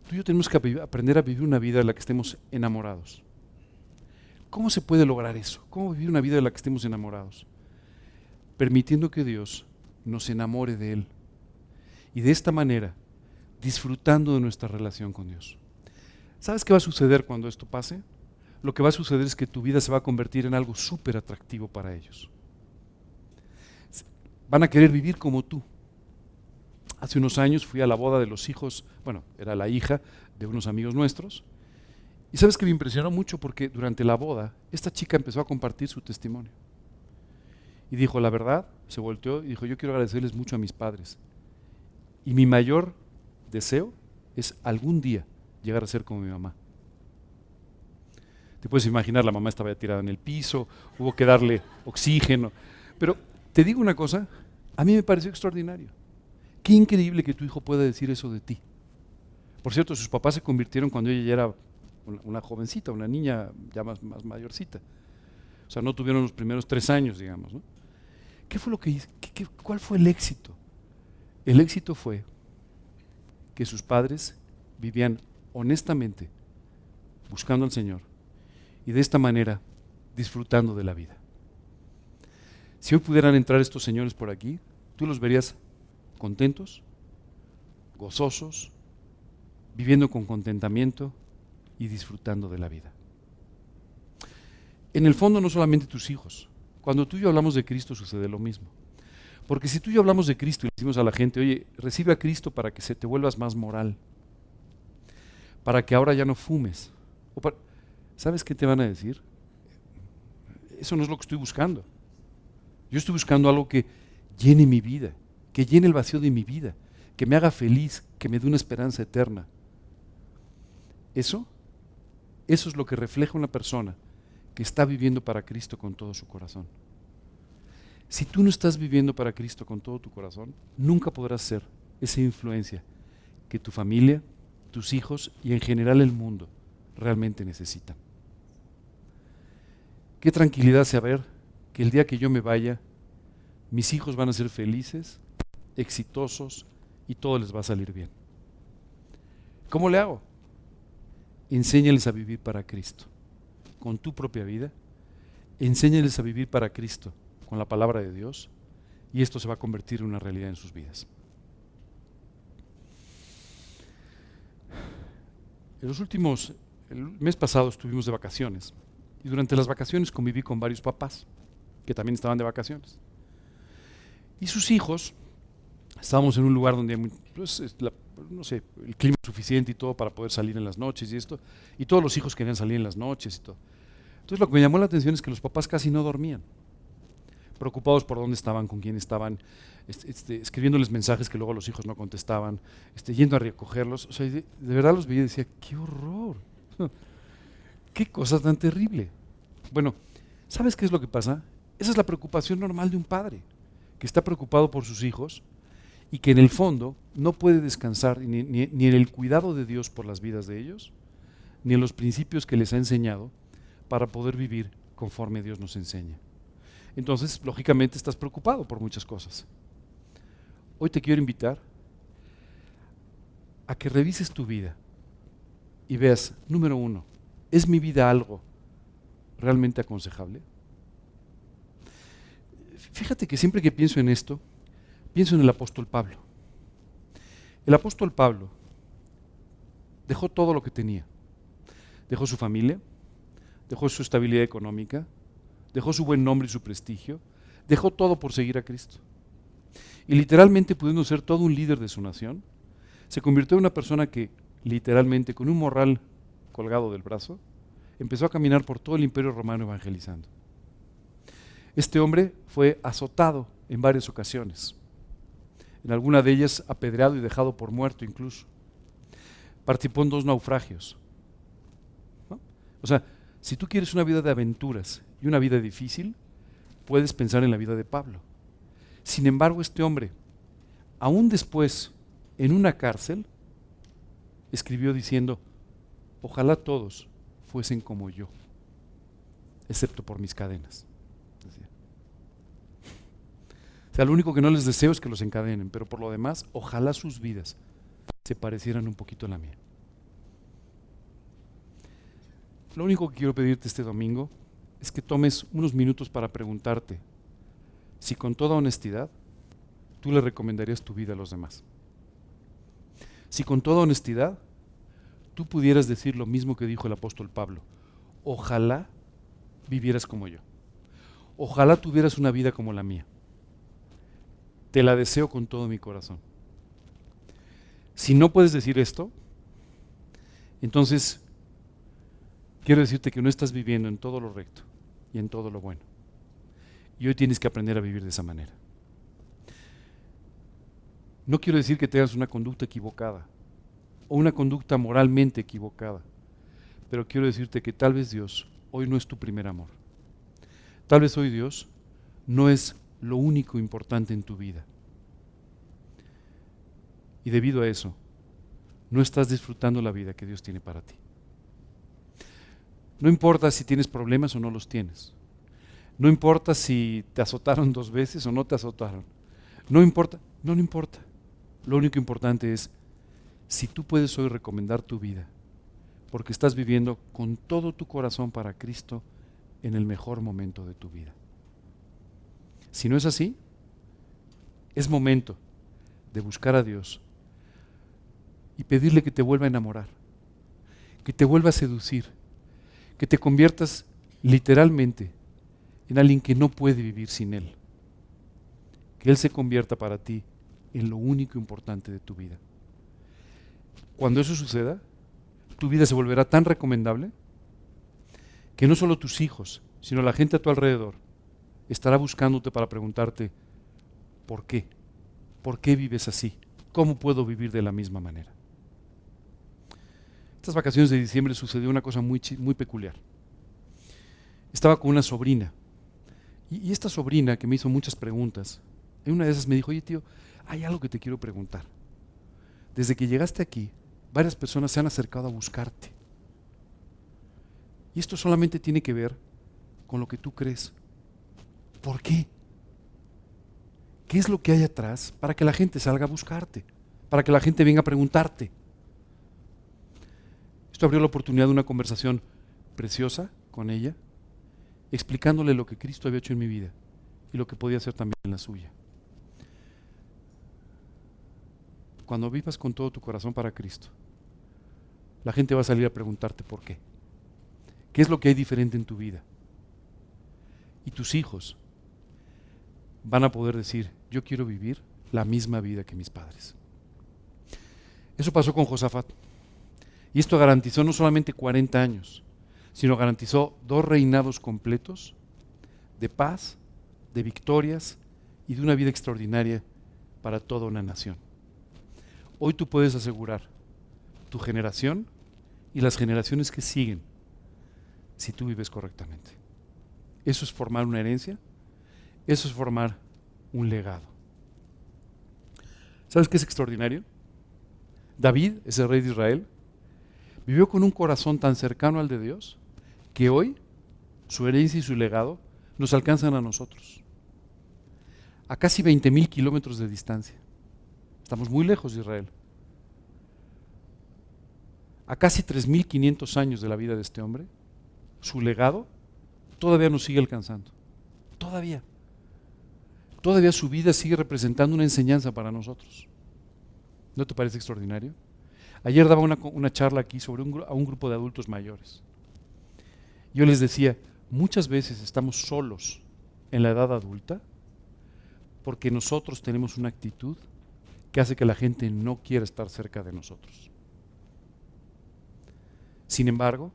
Tú y yo tenemos que aprender a vivir una vida en la que estemos enamorados. ¿Cómo se puede lograr eso? ¿Cómo vivir una vida en la que estemos enamorados? Permitiendo que Dios nos enamore de Él. Y de esta manera, disfrutando de nuestra relación con Dios. ¿Sabes qué va a suceder cuando esto pase? Lo que va a suceder es que tu vida se va a convertir en algo súper atractivo para ellos. Van a querer vivir como tú. Hace unos años fui a la boda de los hijos, bueno, era la hija de unos amigos nuestros, y sabes que me impresionó mucho porque durante la boda, esta chica empezó a compartir su testimonio. Y dijo, la verdad, se volteó y dijo, yo quiero agradecerles mucho a mis padres. Y mi mayor deseo es algún día llegar a ser como mi mamá. Te puedes imaginar, la mamá estaba ya tirada en el piso, hubo que darle oxígeno. Pero te digo una cosa, a mí me pareció extraordinario. Qué increíble que tu hijo pueda decir eso de ti. Por cierto, sus papás se convirtieron cuando ella ya era una jovencita, una niña ya más mayorcita. O sea, no tuvieron los primeros 3 años, digamos, ¿no? ¿Qué fue lo que hizo? ¿Cuál fue el éxito? El éxito fue que sus padres vivían honestamente buscando al Señor y de esta manera disfrutando de la vida. Si hoy pudieran entrar estos señores por aquí, tú los verías contentos, gozosos, viviendo con contentamiento y disfrutando de la vida. En el fondo no solamente tus hijos. Cuando tú y yo hablamos de Cristo sucede lo mismo. Porque si tú y yo hablamos de Cristo y le decimos a la gente, oye, recibe a Cristo para que se te vuelvas más moral, para que ahora ya no fumes, ¿sabes qué te van a decir? Eso no es lo que estoy buscando. Yo estoy buscando algo que llene mi vida, que llene el vacío de mi vida, que me haga feliz, que me dé una esperanza eterna. Eso es lo que refleja una persona que está viviendo para Cristo con todo su corazón. Si tú no estás viviendo para Cristo con todo tu corazón, nunca podrás ser esa influencia que tu familia, tus hijos y en general el mundo realmente necesitan. Qué tranquilidad saber que el día que yo me vaya, mis hijos van a ser felices, exitosos y todo les va a salir bien. ¿Cómo le hago? Enséñales a vivir para Cristo, con tu propia vida. Enséñales a vivir para Cristo, con la palabra de Dios, y esto se va a convertir en una realidad en sus vidas. El mes pasado estuvimos de vacaciones, y durante las vacaciones conviví con varios papás, que también estaban de vacaciones. Y sus hijos, estábamos en un lugar donde hay no sé, el clima suficiente y todo para poder salir en las noches y esto, y todos los hijos querían salir en las noches y todo. Entonces lo que me llamó la atención es que los papás casi no dormían, preocupados por dónde estaban, con quién estaban, escribiéndoles mensajes que luego los hijos no contestaban, yendo a recogerlos. O sea, de verdad los veía y decía, ¡qué horror! ¡Qué cosa tan terrible! Bueno, ¿sabes qué es lo que pasa? Esa es la preocupación normal de un padre, que está preocupado por sus hijos y que en el fondo no puede descansar ni en el cuidado de Dios por las vidas de ellos, ni en los principios que les ha enseñado para poder vivir conforme Dios nos enseña. Entonces, lógicamente, estás preocupado por muchas cosas. Hoy te quiero invitar a que revises tu vida y veas, número 1, ¿es mi vida algo realmente aconsejable? Fíjate que siempre que pienso en esto, pienso en el apóstol Pablo. El apóstol Pablo dejó todo lo que tenía. Dejó su familia, dejó su estabilidad económica, dejó su buen nombre y su prestigio, dejó todo por seguir a Cristo. Y literalmente, pudiendo ser todo un líder de su nación, se convirtió en una persona que literalmente, con un morral colgado del brazo, empezó a caminar por todo el Imperio Romano evangelizando. Este hombre fue azotado en varias ocasiones, en alguna de ellas apedreado y dejado por muerto incluso. Participó en 2 naufragios. ¿No? O sea, si tú quieres una vida de aventuras y una vida difícil, puedes pensar en la vida de Pablo. Sin embargo, este hombre, aún después, en una cárcel, escribió diciendo, ojalá todos fuesen como yo, excepto por mis cadenas. Decía. O sea, lo único que no les deseo es que los encadenen, pero por lo demás, ojalá sus vidas se parecieran un poquito a la mía. Lo único que quiero pedirte este domingo es que tomes unos minutos para preguntarte si con toda honestidad tú le recomendarías tu vida a los demás. Si con toda honestidad tú pudieras decir lo mismo que dijo el apóstol Pablo, ojalá vivieras como yo, ojalá tuvieras una vida como la mía. Te la deseo con todo mi corazón. Si no puedes decir esto, entonces quiero decirte que no estás viviendo en todo lo recto y en todo lo bueno. Y hoy tienes que aprender a vivir de esa manera. No quiero decir que tengas una conducta equivocada o una conducta moralmente equivocada, pero quiero decirte que tal vez Dios hoy no es tu primer amor. Tal vez hoy Dios no es lo único importante en tu vida. Y debido a eso, no estás disfrutando la vida que Dios tiene para ti. No importa si tienes problemas o no los tienes. No importa si te azotaron 2 veces o no te azotaron. No importa. Lo único importante es si tú puedes hoy recomendar tu vida porque estás viviendo con todo tu corazón para Cristo en el mejor momento de tu vida. Si no es así, es momento de buscar a Dios y pedirle que te vuelva a enamorar, que te vuelva a seducir, que te conviertas literalmente en alguien que no puede vivir sin Él. Que Él se convierta para ti en lo único importante de tu vida. Cuando eso suceda, tu vida se volverá tan recomendable que no solo tus hijos, sino la gente a tu alrededor estará buscándote para preguntarte, ¿por qué? ¿Por qué vives así? ¿Cómo puedo vivir de la misma manera? Estas vacaciones de diciembre sucedió una cosa muy peculiar. Estaba con una sobrina, y esta sobrina que me hizo muchas preguntas, en una de esas me dijo, oye tío, hay algo que te quiero preguntar. Desde que llegaste aquí, varias personas se han acercado a buscarte. Y esto solamente tiene que ver con lo que tú crees. ¿Por qué? ¿Qué es lo que hay atrás para que la gente salga a buscarte? Para que la gente venga a preguntarte. Esto abrió la oportunidad de una conversación preciosa con ella, explicándole lo que Cristo había hecho en mi vida y lo que podía hacer también en la suya. Cuando vivas con todo tu corazón para Cristo, la gente va a salir a preguntarte por qué. ¿Qué es lo que hay diferente en tu vida? Y tus hijos van a poder decir, yo quiero vivir la misma vida que mis padres. Eso pasó con Josafat. Y esto garantizó no solamente 40 años, sino garantizó 2 reinados completos de paz, de victorias y de una vida extraordinaria para toda una nación. Hoy tú puedes asegurar tu generación y las generaciones que siguen si tú vives correctamente. Eso es formar una herencia, eso es formar un legado. ¿Sabes qué es extraordinario? David, ese rey de Israel, vivió con un corazón tan cercano al de Dios que hoy su herencia y su legado nos alcanzan a nosotros. A casi 20,000 kilómetros de distancia. Estamos muy lejos de Israel. A casi 3,500 años de la vida de este hombre, su legado todavía nos sigue alcanzando. Todavía. Todavía su vida sigue representando una enseñanza para nosotros. ¿No te parece extraordinario? Ayer daba una charla aquí sobre a un grupo de adultos mayores. Yo les decía, muchas veces estamos solos en la edad adulta porque nosotros tenemos una actitud que hace que la gente no quiera estar cerca de nosotros. Sin embargo,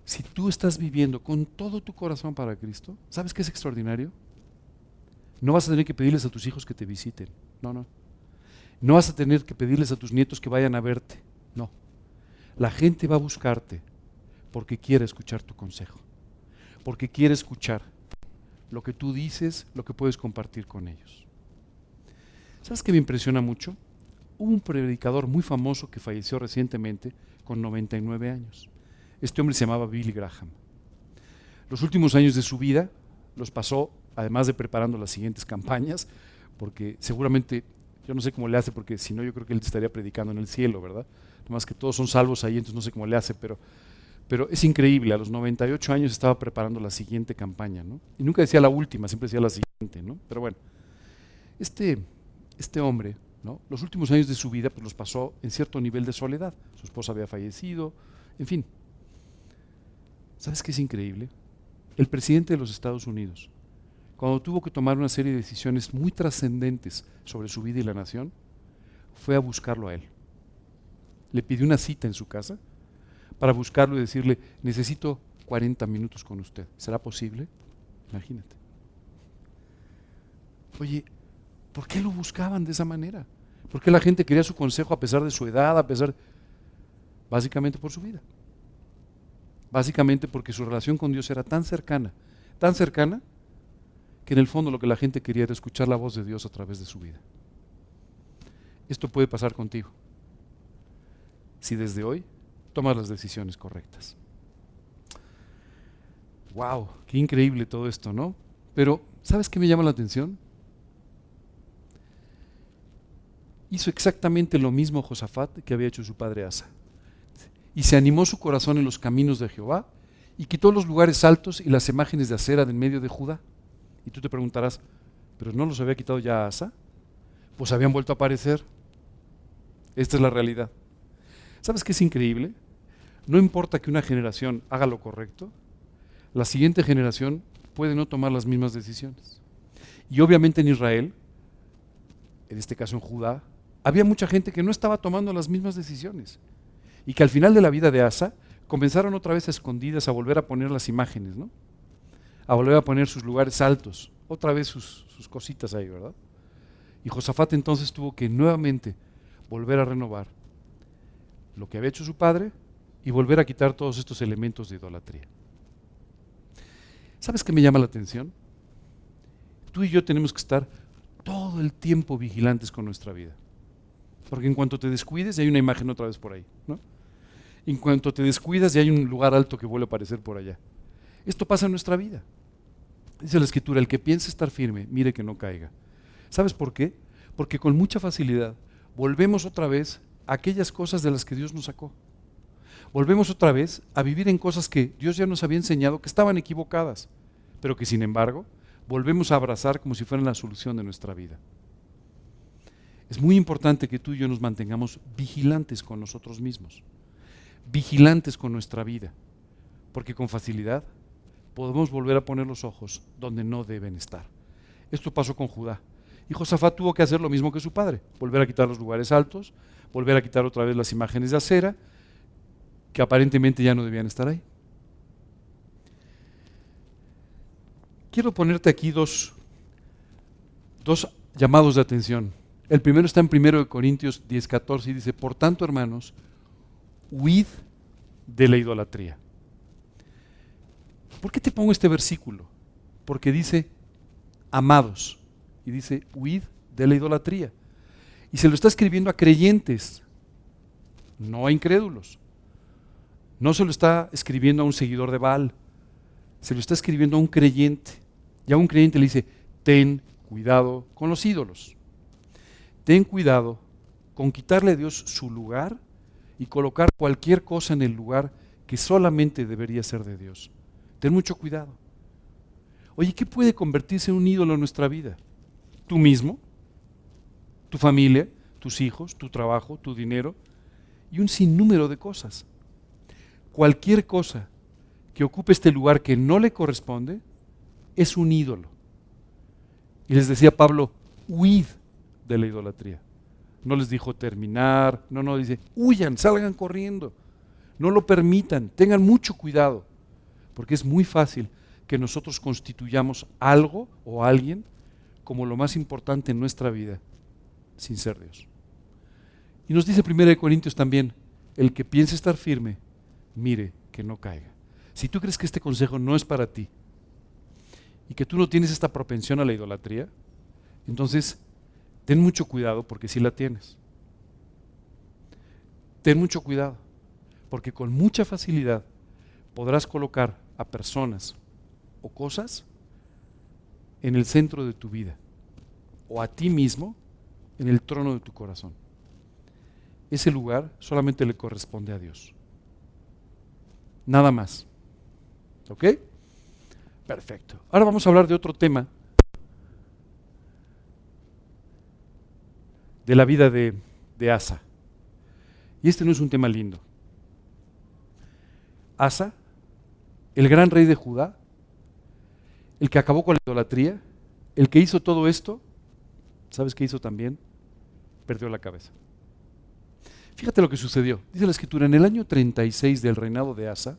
si tú estás viviendo con todo tu corazón para Cristo, ¿sabes qué es extraordinario? No vas a tener que pedirles a tus hijos que te visiten, no. No vas a tener que pedirles a tus nietos que vayan a verte, no. La gente va a buscarte porque quiere escuchar tu consejo, porque quiere escuchar lo que tú dices, lo que puedes compartir con ellos. ¿Sabes qué me impresiona mucho? Hubo un predicador muy famoso que falleció recientemente con 99 años. Este hombre se llamaba Billy Graham. Los últimos años de su vida los pasó, además de preparando las siguientes campañas, porque seguramente, yo no sé cómo le hace, porque si no yo creo que él estaría predicando en el cielo, ¿verdad? Nomás que todos son salvos ahí, entonces no sé cómo le hace, pero es increíble, a los 98 años estaba preparando la siguiente campaña, ¿no? Y nunca decía la última, siempre decía la siguiente, ¿no? Pero bueno, este hombre, ¿no? Los últimos años de su vida pues los pasó en cierto nivel de soledad. Su esposa había fallecido, en fin. ¿Sabes qué es increíble? El presidente de los Estados Unidos, cuando tuvo que tomar una serie de decisiones muy trascendentes sobre su vida y la nación, fue a buscarlo a él. Le pidió una cita en su casa para buscarlo y decirle, necesito 40 minutos con usted. ¿Será posible? Imagínate. Oye, ¿por qué lo buscaban de esa manera? ¿Por qué la gente quería su consejo a pesar de su edad, básicamente por su vida? Básicamente porque su relación con Dios era tan cercana, que en el fondo lo que la gente quería era escuchar la voz de Dios a través de su vida. Esto puede pasar contigo, si desde hoy tomas las decisiones correctas. ¡Wow! ¡Qué increíble todo esto!, ¿no? Pero, ¿sabes qué me llama la atención? Hizo exactamente lo mismo Josafat que había hecho su padre Asa. y se animó su corazón en los caminos de Jehová, y quitó los lugares altos y las imágenes de acera de en medio de Judá. Y tú te preguntarás, ¿pero no los había quitado ya Asa? Pues habían vuelto a aparecer. Esta es la realidad. ¿Sabes qué es increíble? No importa que una generación haga lo correcto, la siguiente generación puede no tomar las mismas decisiones. Y obviamente en Israel, en este caso en Judá, había mucha gente que no estaba tomando las mismas decisiones. Y que al final de la vida de Asa, comenzaron otra vez a escondidas a volver a poner las imágenes, ¿no? A volver a poner sus lugares altos, otra vez sus cositas ahí, ¿verdad? Y Josafat entonces tuvo que nuevamente volver a renovar lo que había hecho su padre y volver a quitar todos estos elementos de idolatría. ¿Sabes qué me llama la atención? Tú y yo tenemos que estar todo el tiempo vigilantes con nuestra vida. Porque en cuanto te descuides, ya hay una imagen otra vez por ahí, ¿no? En cuanto te descuidas, ya hay un lugar alto que vuelve a aparecer por allá. Esto pasa en nuestra vida. Dice la Escritura, el que piense estar firme, mire que no caiga. ¿Sabes por qué? Porque con mucha facilidad volvemos otra vez a aquellas cosas de las que Dios nos sacó. Volvemos otra vez a vivir en cosas que Dios ya nos había enseñado que estaban equivocadas, pero que sin embargo volvemos a abrazar como si fueran la solución de nuestra vida. Es muy importante que tú y yo nos mantengamos vigilantes con nosotros mismos, vigilantes con nuestra vida, porque con facilidad podemos volver a poner los ojos donde no deben estar. Esto pasó con Judá. Y Josafat tuvo que hacer lo mismo que su padre, volver a quitar los lugares altos, volver a quitar otra vez las imágenes de acera, que aparentemente ya no debían estar ahí. Quiero ponerte aquí dos llamados de atención. El primero está en 1 Corintios 10:14 y dice, por tanto, hermanos, huid de la idolatría. ¿Por qué te pongo este versículo? Porque dice, amados, y dice, huid de la idolatría. Y se lo está escribiendo a creyentes, no a incrédulos. No se lo está escribiendo a un seguidor de Baal, se lo está escribiendo a un creyente. Y a un creyente le dice, ten cuidado con los ídolos. Ten cuidado con quitarle a Dios su lugar y colocar cualquier cosa en el lugar que solamente debería ser de Dios. Ten mucho cuidado. Oye, ¿qué puede convertirse en un ídolo en nuestra vida? Tú mismo, tu familia, tus hijos, tu trabajo, tu dinero y un sinnúmero de cosas. Cualquier cosa que ocupe este lugar que no le corresponde es un ídolo. Y les decía Pablo, huid de la idolatría. No les dijo terminar, no, dice, huyan, salgan corriendo. No lo permitan, tengan mucho cuidado, porque es muy fácil que nosotros constituyamos algo o alguien como lo más importante en nuestra vida, sin ser Dios. Y nos dice 1 Corintios también, el que piense estar firme, mire que no caiga. Si tú crees que este consejo no es para ti y que tú no tienes esta propensión a la idolatría, entonces ten mucho cuidado porque sí la tienes. Ten mucho cuidado porque con mucha facilidad podrás colocar a personas o cosas en el centro de tu vida o a ti mismo en el trono de tu corazón. Ese lugar solamente le corresponde a Dios. Nada más. ¿Ok? Perfecto. Ahora vamos a hablar de otro tema de la vida de Asa. Y este no es un tema lindo. Asa, el gran rey de Judá, el que acabó con la idolatría, el que hizo todo esto, ¿sabes qué hizo también? Perdió la cabeza. Fíjate lo que sucedió. Dice la Escritura, en el año 36 del reinado de Asa,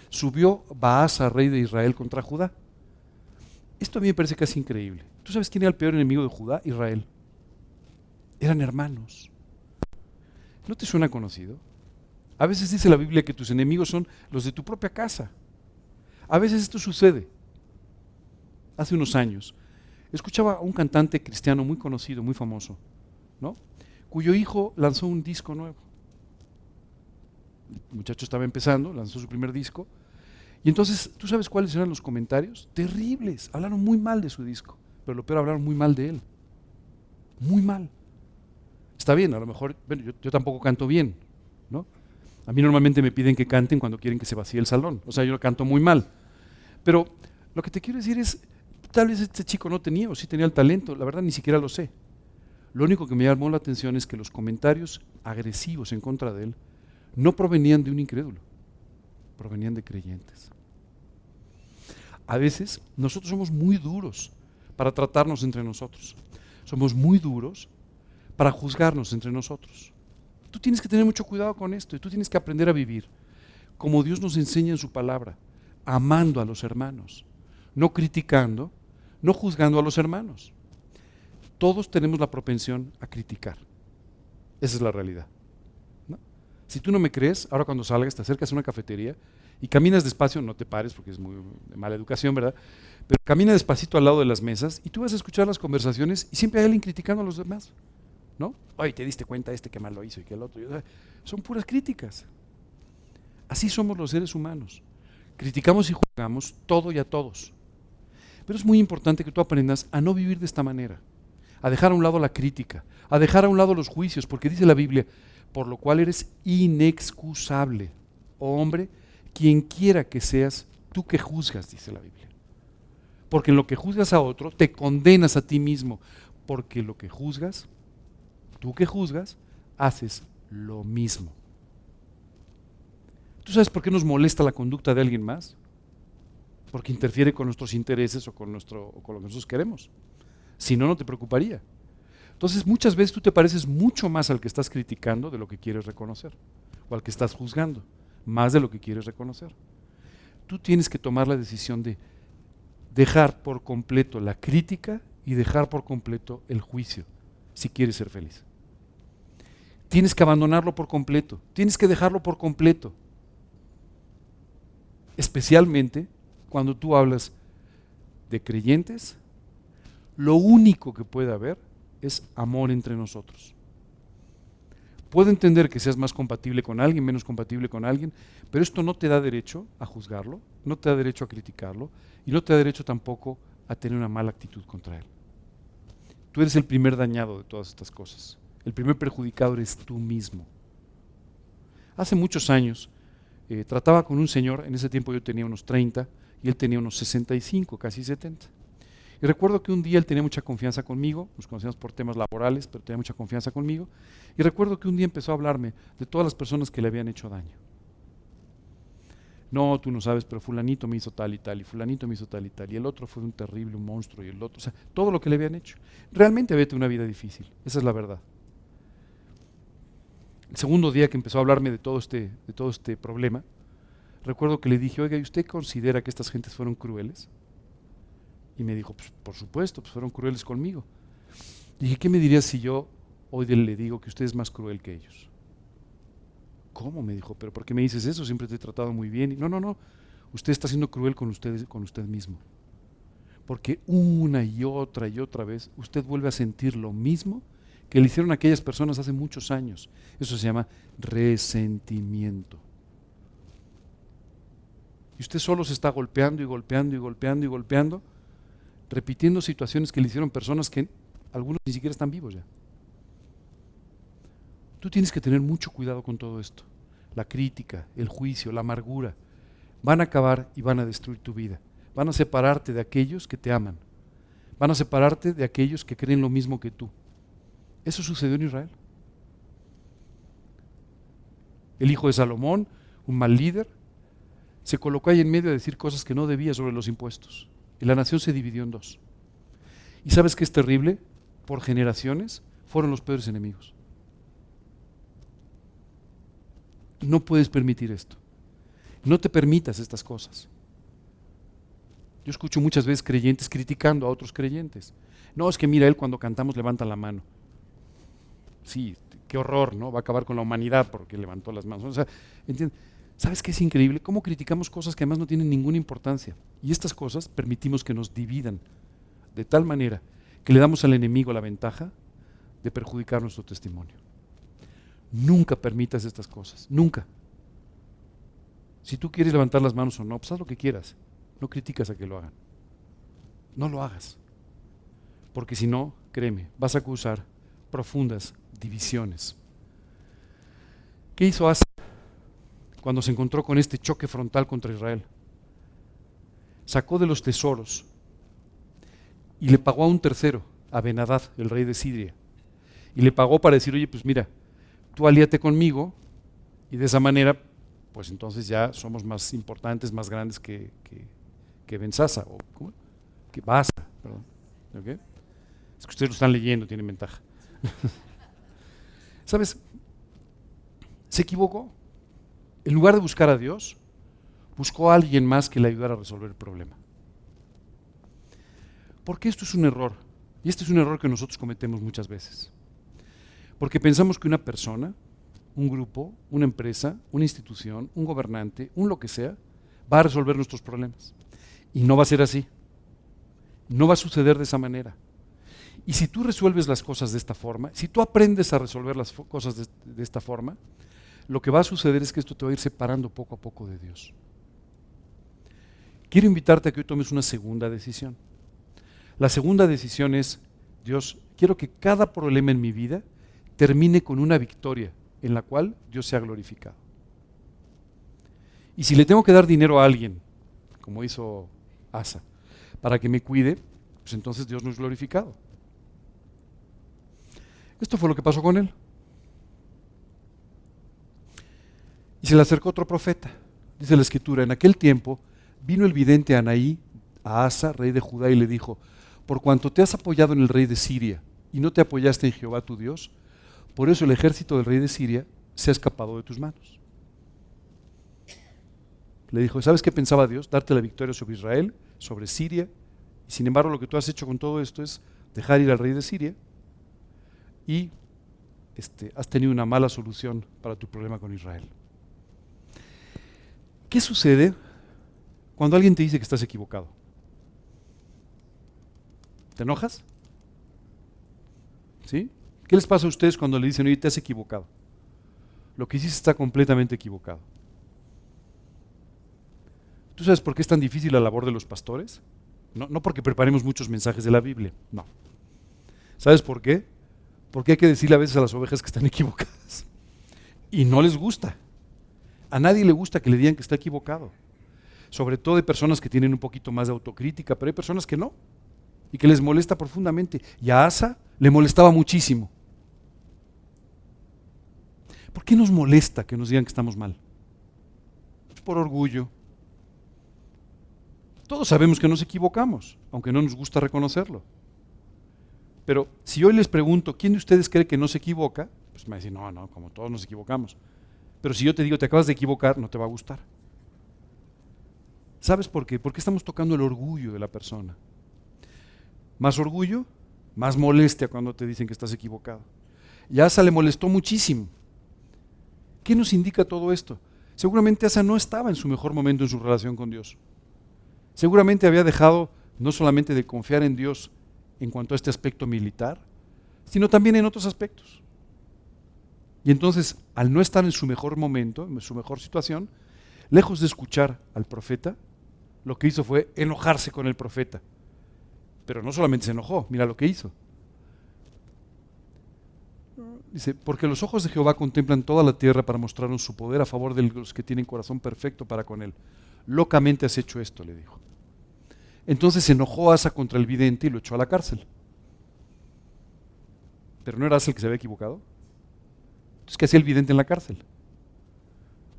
subió Baasa, rey de Israel, contra Judá. Esto a mí me parece casi increíble. ¿Tú sabes quién era el peor enemigo de Judá? Israel. Eran hermanos. ¿No te suena conocido? A veces dice la Biblia que tus enemigos son los de tu propia casa. A veces esto sucede. Hace unos años, escuchaba a un cantante cristiano muy conocido, muy famoso, ¿no? Cuyo hijo lanzó un disco nuevo. El muchacho estaba empezando, lanzó su primer disco, y entonces, ¿tú sabes cuáles eran los comentarios? Terribles, hablaron muy mal de su disco, pero lo peor, hablaron muy mal de él. Muy mal. Está bien, a lo mejor, bueno, yo tampoco canto bien, ¿no? A mí normalmente me piden que canten cuando quieren que se vacíe el salón. O sea, yo canto muy mal. Pero lo que te quiero decir es, tal vez este chico no tenía o sí tenía el talento, la verdad ni siquiera lo sé. Lo único que me llamó la atención es que los comentarios agresivos en contra de él no provenían de un incrédulo, provenían de creyentes. A veces nosotros somos muy duros para tratarnos entre nosotros. Somos muy duros para juzgarnos entre nosotros. Tú tienes que tener mucho cuidado con esto y tú tienes que aprender a vivir como Dios nos enseña en su palabra, amando a los hermanos, no criticando, no juzgando a los hermanos. Todos tenemos la propensión a criticar. Esa es la realidad, ¿no? Si tú no me crees, ahora cuando salgas te acercas a una cafetería y caminas despacio, no te pares porque es muy de mala educación, ¿verdad? Pero camina despacito al lado de las mesas y tú vas a escuchar las conversaciones y siempre hay alguien criticando a los demás, ¿no? Oye, te diste cuenta que mal lo hizo y que el otro. Son puras críticas. Así somos los seres humanos. Criticamos y juzgamos todo y a todos. Pero es muy importante que tú aprendas a no vivir de esta manera, a dejar a un lado la crítica, a dejar a un lado los juicios, porque dice la Biblia, por lo cual eres inexcusable, oh hombre, quien quiera que seas, tú que juzgas, dice la Biblia. Porque en lo que juzgas a otro, te condenas a ti mismo, porque lo que juzgas, tú que juzgas, haces lo mismo. ¿Tú sabes por qué nos molesta la conducta de alguien más? Porque interfiere con nuestros intereses o con lo que nosotros queremos. Si no, no te preocuparía. Entonces, muchas veces tú te pareces mucho más al que estás criticando de lo que quieres reconocer, o al que estás juzgando, más de lo que quieres reconocer. Tú tienes que tomar la decisión de dejar por completo la crítica y dejar por completo el juicio, si quieres ser feliz. Tienes que abandonarlo por completo, tienes que dejarlo por completo. Especialmente cuando tú hablas de creyentes, lo único que puede haber es amor entre nosotros. Puedo entender que seas más compatible con alguien, menos compatible con alguien, pero esto no te da derecho a juzgarlo, no te da derecho a criticarlo y no te da derecho tampoco a tener una mala actitud contra él. Tú eres el primer dañado de todas estas cosas. El primer perjudicado eres tú mismo. Hace muchos años trataba con un señor, en ese tiempo yo tenía unos 30 y él tenía unos 65, casi 70. Y recuerdo que un día él tenía mucha confianza conmigo, nos conocíamos por temas laborales, pero tenía mucha confianza conmigo. Y recuerdo que un día empezó a hablarme de todas las personas que le habían hecho daño. No, tú no sabes, pero fulanito me hizo tal y tal, y fulanito me hizo tal y tal, y el otro fue un terrible, un monstruo, y el otro, o sea, todo lo que le habían hecho. Realmente había tenido una vida difícil, esa es la verdad. El segundo día que empezó a hablarme de todo este problema, recuerdo que le dije, oiga, ¿y usted considera que estas gentes fueron crueles? Y me dijo, pues, por supuesto, pues fueron crueles conmigo. Dije, ¿qué me dirías si yo hoy le digo que usted es más cruel que ellos? ¿Cómo? Me dijo, ¿pero por qué me dices eso? Siempre te he tratado muy bien. Y, no, usted está siendo cruel con usted mismo. Porque una y otra vez usted vuelve a sentir lo mismo que le hicieron a aquellas personas hace muchos años. Eso se llama resentimiento. Y usted solo se está golpeando y golpeando y golpeando y golpeando, repitiendo situaciones que le hicieron personas que algunos ni siquiera están vivos ya. Tú tienes que tener mucho cuidado con todo esto. La crítica, el juicio, la amargura, van a acabar y van a destruir tu vida. Van a separarte de aquellos que te aman. Van a separarte de aquellos que creen lo mismo que tú. Eso sucedió en Israel. El hijo de Salomón, un mal líder, se colocó ahí en medio a decir cosas que no debía sobre los impuestos. Y la nación se dividió en dos. ¿Y sabes qué es terrible? Por generaciones fueron los peores enemigos. No puedes permitir esto. No te permitas estas cosas. Yo escucho muchas veces creyentes criticando a otros creyentes. No, es que mira, él cuando cantamos levanta la mano. Sí, qué horror, ¿no? Va a acabar con la humanidad porque levantó las manos. O sea, ¿entiendes? ¿Sabes qué es increíble? Cómo criticamos cosas que además no tienen ninguna importancia. Y estas cosas permitimos que nos dividan de tal manera que le damos al enemigo la ventaja de perjudicar nuestro testimonio. Nunca permitas estas cosas, nunca. Si tú quieres levantar las manos o no, pues haz lo que quieras. No criticas a que lo hagan. No lo hagas. Porque si no, créeme, vas a causar profundas divisiones. ¿Qué hizo Asa? cuando se encontró con este choque frontal contra Israel. Sacó de los tesoros y le pagó a un tercero, a Ben-Hadad, el rey de Siria. Y le pagó para decir, oye, pues mira, tú alíate conmigo y de esa manera, pues entonces ya somos más importantes, más grandes que Ben-Sasa, o ¿cómo? Que Baasa, perdón. ¿Okay? Es que ustedes lo están leyendo, tienen ventaja. ¿Sabes? Se equivocó. En lugar de buscar a Dios, buscó a alguien más que le ayudara a resolver el problema. Porque esto es un error. Y este es un error que nosotros cometemos muchas veces. Porque pensamos que una persona, un grupo, una empresa, una institución, un gobernante, un lo que sea, va a resolver nuestros problemas. Y no va a ser así. No va a suceder de esa manera. Y si tú resuelves las cosas de esta forma, si tú aprendes a resolver las cosas de esta forma, lo que va a suceder es que esto te va a ir separando poco a poco de Dios. Quiero invitarte a que hoy tomes una segunda decisión. La segunda decisión es, Dios, quiero que cada problema en mi vida termine con una victoria en la cual Dios sea glorificado. Y si le tengo que dar dinero a alguien, como hizo Asa, para que me cuide, pues entonces Dios no es glorificado. Esto fue lo que pasó con él. Y se le acercó otro profeta. Dice la escritura, en aquel tiempo vino el vidente Anaí a Asa, rey de Judá, y le dijo, por cuanto te has apoyado en el rey de Siria y no te apoyaste en Jehová tu Dios, por eso el ejército del rey de Siria se ha escapado de tus manos. Le dijo, ¿sabes qué pensaba Dios? Darte la victoria sobre Israel, sobre Siria, y sin embargo lo que tú has hecho con todo esto es dejar ir al rey de Siria y has tenido una mala solución para tu problema con Israel. ¿Qué sucede cuando alguien te dice que estás equivocado? ¿Te enojas? ¿Sí? ¿Qué les pasa a ustedes cuando le dicen, oye, te has equivocado? Lo que hiciste está completamente equivocado. ¿Tú sabes por qué es tan difícil la labor de los pastores? No porque preparemos muchos mensajes de la Biblia, no. ¿Sabes por qué? Porque hay que decirle a veces a las ovejas que están equivocadas. Y no les gusta. A nadie le gusta que le digan que está equivocado. Sobre todo hay personas que tienen un poquito más de autocrítica, pero hay personas que no. Y que les molesta profundamente. Y a Asa le molestaba muchísimo. ¿Por qué nos molesta que nos digan que estamos mal? Pues por orgullo. Todos sabemos que nos equivocamos, aunque no nos gusta reconocerlo. Pero si hoy les pregunto, ¿quién de ustedes cree que no se equivoca? Pues me dicen, no, como todos nos equivocamos. Pero si yo te digo, te acabas de equivocar, no te va a gustar. ¿Sabes por qué? Porque estamos tocando el orgullo de la persona. Más orgullo, más molestia cuando te dicen que estás equivocado. Y a Asa le molestó muchísimo. ¿Qué nos indica todo esto? Seguramente Asa no estaba en su mejor momento en su relación con Dios. Seguramente había dejado no solamente de confiar en Dios en cuanto a este aspecto militar, sino también en otros aspectos. Y entonces, al no estar en su mejor momento, en su mejor situación, lejos de escuchar al profeta, lo que hizo fue enojarse con el profeta. Pero no solamente se enojó, mira lo que hizo. Dice, porque los ojos de Jehová contemplan toda la tierra para mostrarnos su poder a favor de los que tienen corazón perfecto para con él. Locamente has hecho esto, le dijo. Entonces se enojó Asa contra el vidente y lo echó a la cárcel. ¿Pero no era Asa el que se había equivocado? Entonces, ¿qué hacía el vidente en la cárcel?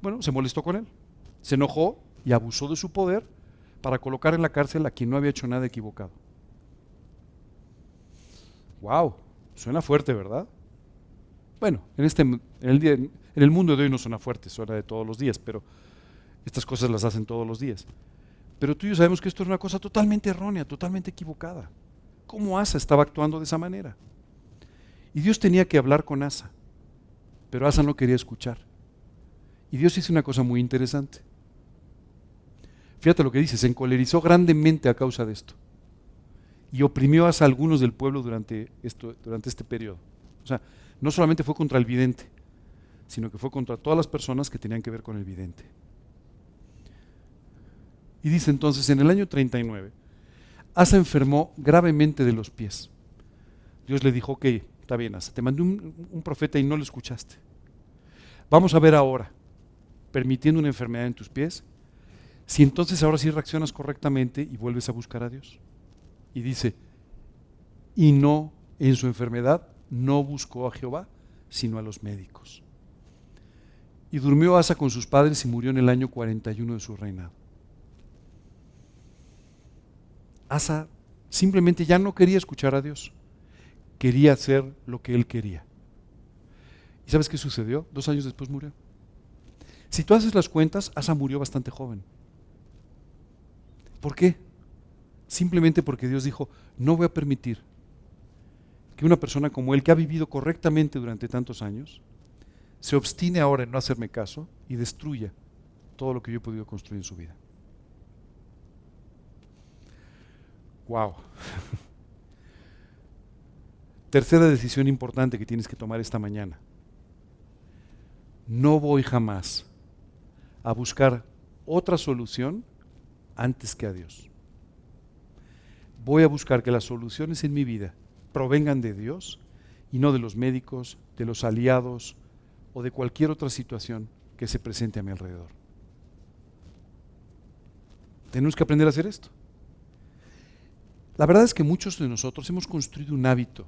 Bueno, se molestó con él. Se enojó y abusó de su poder para colocar en la cárcel a quien no había hecho nada equivocado. ¡Wow! Suena fuerte, ¿verdad? Bueno, en el mundo de hoy no suena fuerte, suena de todos los días, pero estas cosas las hacen todos los días. Pero tú y yo sabemos que esto era una cosa totalmente errónea, totalmente equivocada. ¿Cómo Asa estaba actuando de esa manera? Y Dios tenía que hablar con Asa, pero Asa no quería escuchar. Y Dios hizo una cosa muy interesante. Fíjate lo que dice, se encolerizó grandemente a causa de esto. Y oprimió a algunos del pueblo durante este periodo. O sea, no solamente fue contra el vidente, sino que fue contra todas las personas que tenían que ver con el vidente. Y dice entonces, en el año 39, Asa enfermó gravemente de los pies. Dios le dijo, ok, está bien Asa, te mandé un profeta y no lo escuchaste. Vamos a ver ahora permitiendo una enfermedad en tus pies, si entonces ahora sí reaccionas correctamente y vuelves a buscar a Dios? Y dice, y no, en su enfermedad, no buscó a Jehová, sino a los médicos. Y durmió Asa con sus padres y murió en el año 41 de su reinado. Asa simplemente ya no quería escuchar a Dios, quería hacer lo que él quería. ¿Y sabes qué sucedió? 2 años después murió. Si tú haces las cuentas, Asa murió bastante joven. ¿Por qué? Simplemente porque Dios dijo, no voy a permitir que una persona como él, que ha vivido correctamente durante tantos años, se obstine ahora en no hacerme caso y destruya todo lo que yo he podido construir en su vida. Wow. Tercera decisión importante que tienes que tomar esta mañana. No voy jamás a buscar otra solución antes que a Dios. Voy a buscar que las soluciones en mi vida provengan de Dios y no de los médicos, de los aliados o de cualquier otra situación que se presente a mi alrededor. Tenemos que aprender a hacer esto. La verdad es que muchos de nosotros hemos construido un hábito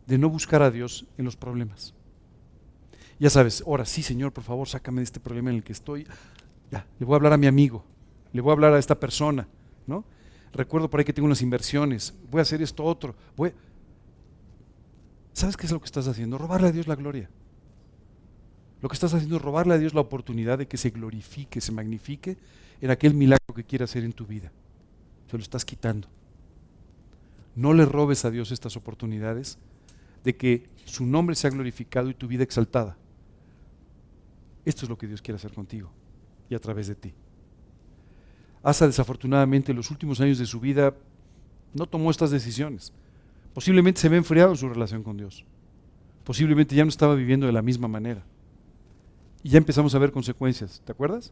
de no buscar a Dios en los problemas. Ya sabes, ahora sí, Señor, por favor, sácame de este problema en el que estoy. Ya, le voy a hablar a mi amigo, le voy a hablar a esta persona, ¿no? Recuerdo por ahí que tengo unas inversiones, voy a hacer esto otro. ¿Sabes qué es lo que estás haciendo? Robarle a Dios la gloria. Lo que estás haciendo es robarle a Dios la oportunidad de que se glorifique, se magnifique en aquel milagro que quiere hacer en tu vida. Se lo estás quitando. No le robes a Dios estas oportunidades de que su nombre sea glorificado y tu vida exaltada. Esto es lo que Dios quiere hacer contigo y a través de ti. Asa, desafortunadamente, en los últimos años de su vida no tomó estas decisiones. Posiblemente se había enfriado en su relación con Dios. Posiblemente ya no estaba viviendo de la misma manera. Y ya empezamos a ver consecuencias. ¿Te acuerdas?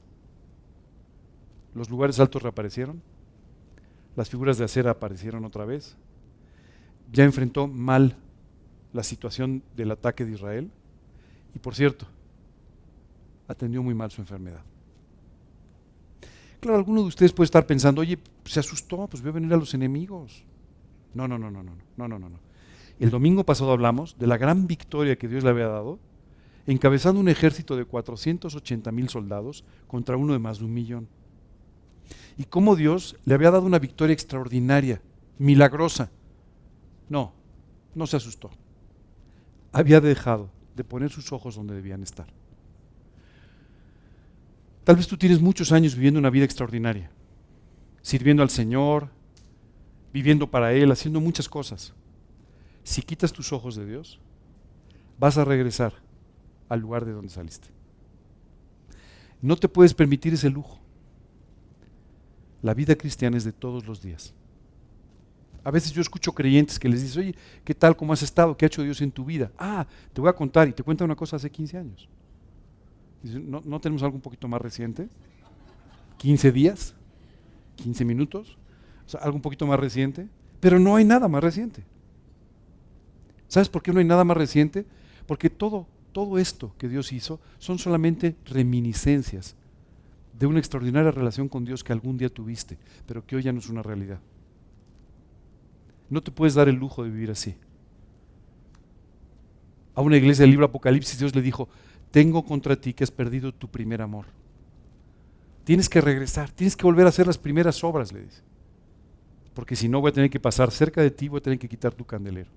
Los lugares altos reaparecieron. Las figuras de acera aparecieron otra vez. Ya enfrentó mal la situación del ataque de Israel. Y por cierto, atendió muy mal su enfermedad. Claro, alguno de ustedes puede estar pensando, oye, se asustó, pues vio venir a los enemigos. No. El domingo pasado hablamos de la gran victoria que Dios le había dado, encabezando un ejército de 480,000 soldados contra uno de más de 1,000,000. Y cómo Dios le había dado una victoria extraordinaria, milagrosa. No se asustó. Había dejado de poner sus ojos donde debían estar. Tal vez tú tienes muchos años viviendo una vida extraordinaria, sirviendo al Señor, viviendo para Él, haciendo muchas cosas. Si quitas tus ojos de Dios, vas a regresar al lugar de donde saliste. No te puedes permitir ese lujo. La vida cristiana es de todos los días. A veces yo escucho creyentes que les dicen, oye, ¿qué tal? ¿Cómo has estado? ¿Qué ha hecho Dios en tu vida? Te voy a contar, y te cuenta una cosa hace 15 años. Dicen, ¿no tenemos algo un poquito más reciente? ¿15 días? ¿15 minutos? O sea, algo un poquito más reciente. Pero no hay nada más reciente. ¿Sabes por qué no hay nada más reciente? Porque todo esto que Dios hizo son solamente reminiscencias de una extraordinaria relación con Dios que algún día tuviste, pero que hoy ya no es una realidad. No te puedes dar el lujo de vivir así. A una iglesia del libro Apocalipsis Dios le dijo, tengo contra ti que has perdido tu primer amor. Tienes que regresar, tienes que volver a hacer las primeras obras, le dice. Porque si no voy a tener que pasar cerca de ti, voy a tener que quitar tu candelero.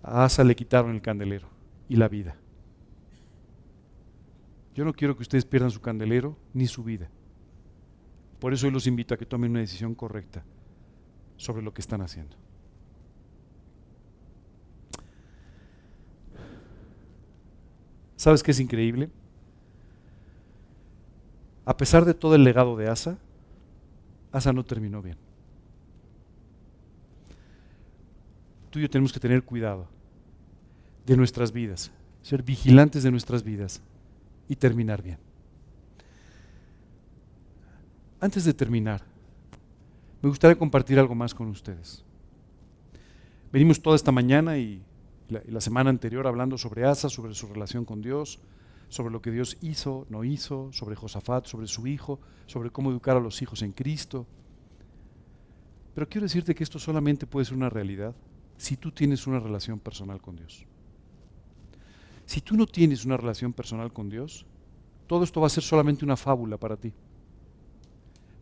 A Asa le quitaron el candelero y la vida. Yo no quiero que ustedes pierdan su candelero ni su vida. Por eso hoy los invito a que tomen una decisión correcta sobre lo que están haciendo. ¿Sabes qué es increíble? A pesar de todo el legado de Asa, Asa no terminó bien. Tú y yo tenemos que tener cuidado de nuestras vidas, ser vigilantes de nuestras vidas y terminar bien. Antes de terminar, me gustaría compartir algo más con ustedes. Venimos toda esta mañana y la semana anterior hablando sobre Asa, sobre su relación con Dios, sobre lo que Dios hizo, no hizo, sobre Josafat, sobre su hijo, sobre cómo educar a los hijos en Cristo. Pero quiero decirte que esto solamente puede ser una realidad si tú tienes una relación personal con Dios. Si tú no tienes una relación personal con Dios, todo esto va a ser solamente una fábula para ti,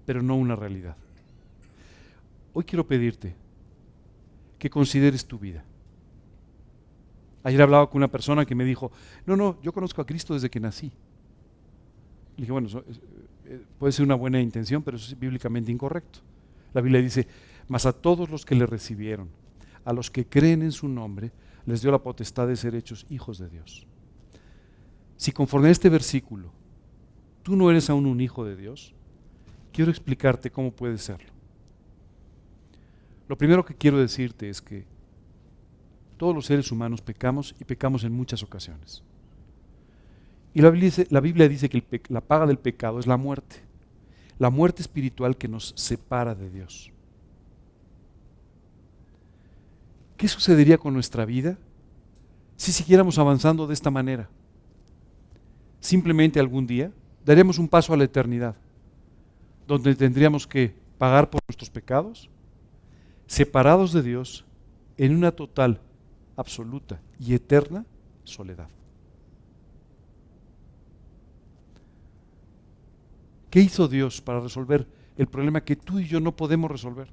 pero no una realidad. Hoy quiero pedirte que consideres tu vida. Ayer hablaba con una persona que me dijo, no, yo conozco a Cristo desde que nací. Le dije, bueno, puede ser una buena intención, pero eso es bíblicamente incorrecto. La Biblia dice, mas a todos los que le recibieron, a los que creen en su nombre, les dio la potestad de ser hechos hijos de Dios. Si conforme a este versículo, tú no eres aún un hijo de Dios, quiero explicarte cómo puedes serlo. Lo primero que quiero decirte es que todos los seres humanos pecamos y pecamos en muchas ocasiones. Y la Biblia dice que la paga del pecado es la muerte espiritual que nos separa de Dios. ¿Qué sucedería con nuestra vida si siguiéramos avanzando de esta manera? Simplemente algún día daríamos un paso a la eternidad, donde tendríamos que pagar por nuestros pecados, separados de Dios en una total, absoluta y eterna soledad. ¿Qué hizo Dios para resolver el problema que tú y yo no podemos resolver?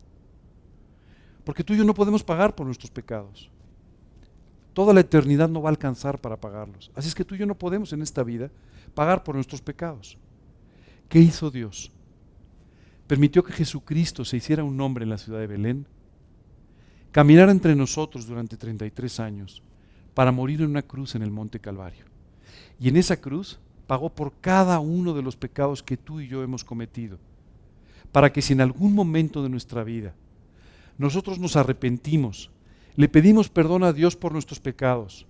Porque tú y yo no podemos pagar por nuestros pecados. Toda la eternidad no va a alcanzar para pagarlos. Así es que tú y yo no podemos en esta vida pagar por nuestros pecados. ¿Qué hizo Dios? Permitió que Jesucristo se hiciera un hombre en la ciudad de Belén, caminara entre nosotros durante 33 años para morir en una cruz en el Monte Calvario. Y en esa cruz pagó por cada uno de los pecados que tú y yo hemos cometido, para que si en algún momento de nuestra vida nosotros nos arrepentimos, le pedimos perdón a Dios por nuestros pecados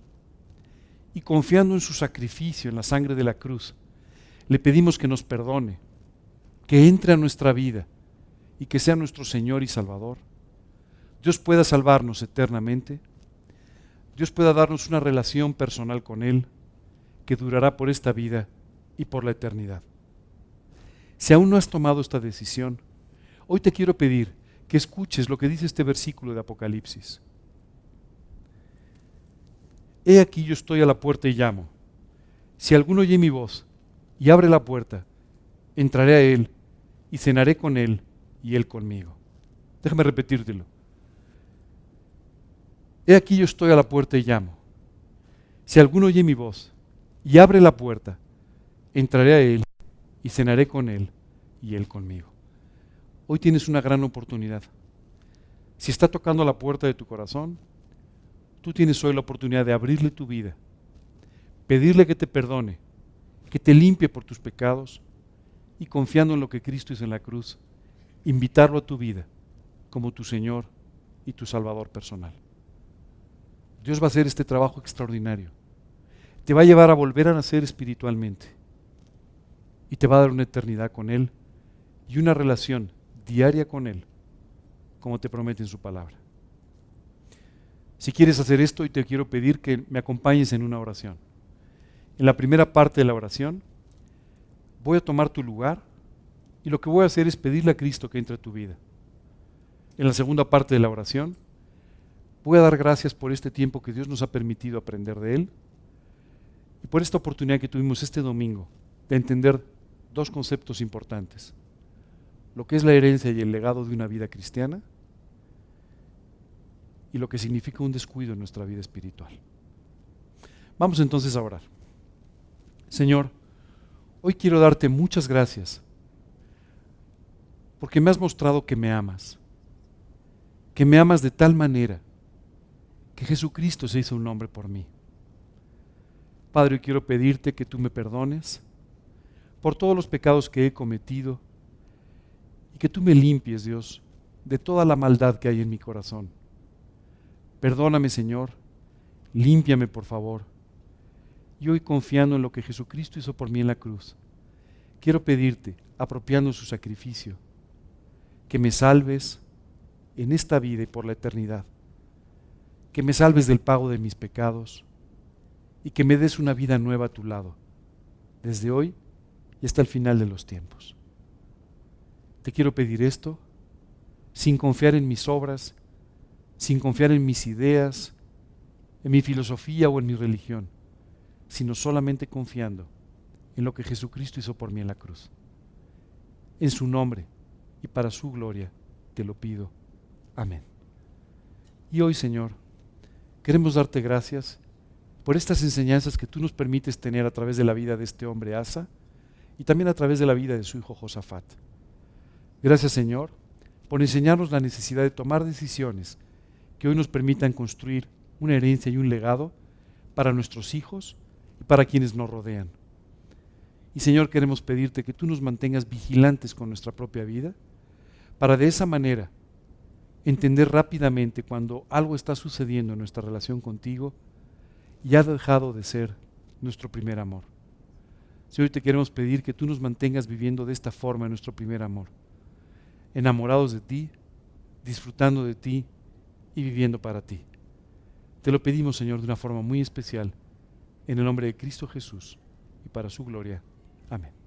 y confiando en su sacrificio, en la sangre de la cruz, le pedimos que nos perdone, que entre a nuestra vida y que sea nuestro Señor y Salvador, Dios pueda salvarnos eternamente, Dios pueda darnos una relación personal con Él que durará por esta vida y por la eternidad. Si aún no has tomado esta decisión, hoy te quiero pedir que escuches lo que dice este versículo de Apocalipsis. He aquí yo estoy a la puerta y llamo. Si alguno oye mi voz y abre la puerta, entraré a Él y cenaré con Él y Él conmigo. Déjame repetírtelo. He aquí yo estoy a la puerta y llamo. Si alguno oye mi voz y abre la puerta, entraré a Él y cenaré con Él y Él conmigo. Hoy tienes una gran oportunidad. Si está tocando la puerta de tu corazón, tú tienes hoy la oportunidad de abrirle tu vida, pedirle que te perdone, que te limpie por tus pecados y confiando en lo que Cristo hizo en la cruz, invitarlo a tu vida como tu Señor y tu Salvador personal. Dios va a hacer este trabajo extraordinario. Te va a llevar a volver a nacer espiritualmente y te va a dar una eternidad con Él y una relación diaria con Él, como te promete en su palabra. Si quieres hacer esto, hoy te quiero pedir que me acompañes en una oración. En la primera parte de la oración, voy a tomar tu lugar y lo que voy a hacer es pedirle a Cristo que entre a tu vida. En la segunda parte de la oración, voy a dar gracias por este tiempo que Dios nos ha permitido aprender de Él y por esta oportunidad que tuvimos este domingo de entender dos conceptos importantes: lo que es la herencia y el legado de una vida cristiana y lo que significa un descuido en nuestra vida espiritual. Vamos entonces a orar. Señor, hoy quiero darte muchas gracias porque me has mostrado que me amas de tal manera que Jesucristo se hizo un hombre por mí. Padre, hoy quiero pedirte que tú me perdones por todos los pecados que he cometido y que tú me limpies, Dios, de toda la maldad que hay en mi corazón. Perdóname, Señor, límpiame, por favor. Y hoy, confiando en lo que Jesucristo hizo por mí en la cruz, quiero pedirte, apropiando su sacrificio, que me salves en esta vida y por la eternidad, que me salves del pago de mis pecados y que me des una vida nueva a tu lado, desde hoy y hasta el final de los tiempos. Te quiero pedir esto sin confiar en mis obras, sin confiar en mis ideas, en mi filosofía o en mi religión, sino solamente confiando en lo que Jesucristo hizo por mí en la cruz. En su nombre y para su gloria te lo pido. Amén. Y hoy, Señor, queremos darte gracias por estas enseñanzas que tú nos permites tener a través de la vida de este hombre Asa y también a través de la vida de su hijo Josafat. Gracias, Señor, por enseñarnos la necesidad de tomar decisiones que hoy nos permitan construir una herencia y un legado para nuestros hijos y para quienes nos rodean. Y, Señor, queremos pedirte que tú nos mantengas vigilantes con nuestra propia vida para de esa manera entender rápidamente cuando algo está sucediendo en nuestra relación contigo y ha dejado de ser nuestro primer amor. Señor, te queremos pedir que tú nos mantengas viviendo de esta forma en nuestro primer amor, enamorados de ti, disfrutando de ti y viviendo para ti. Te lo pedimos, Señor, de una forma muy especial, en el nombre de Cristo Jesús y para su gloria. Amén.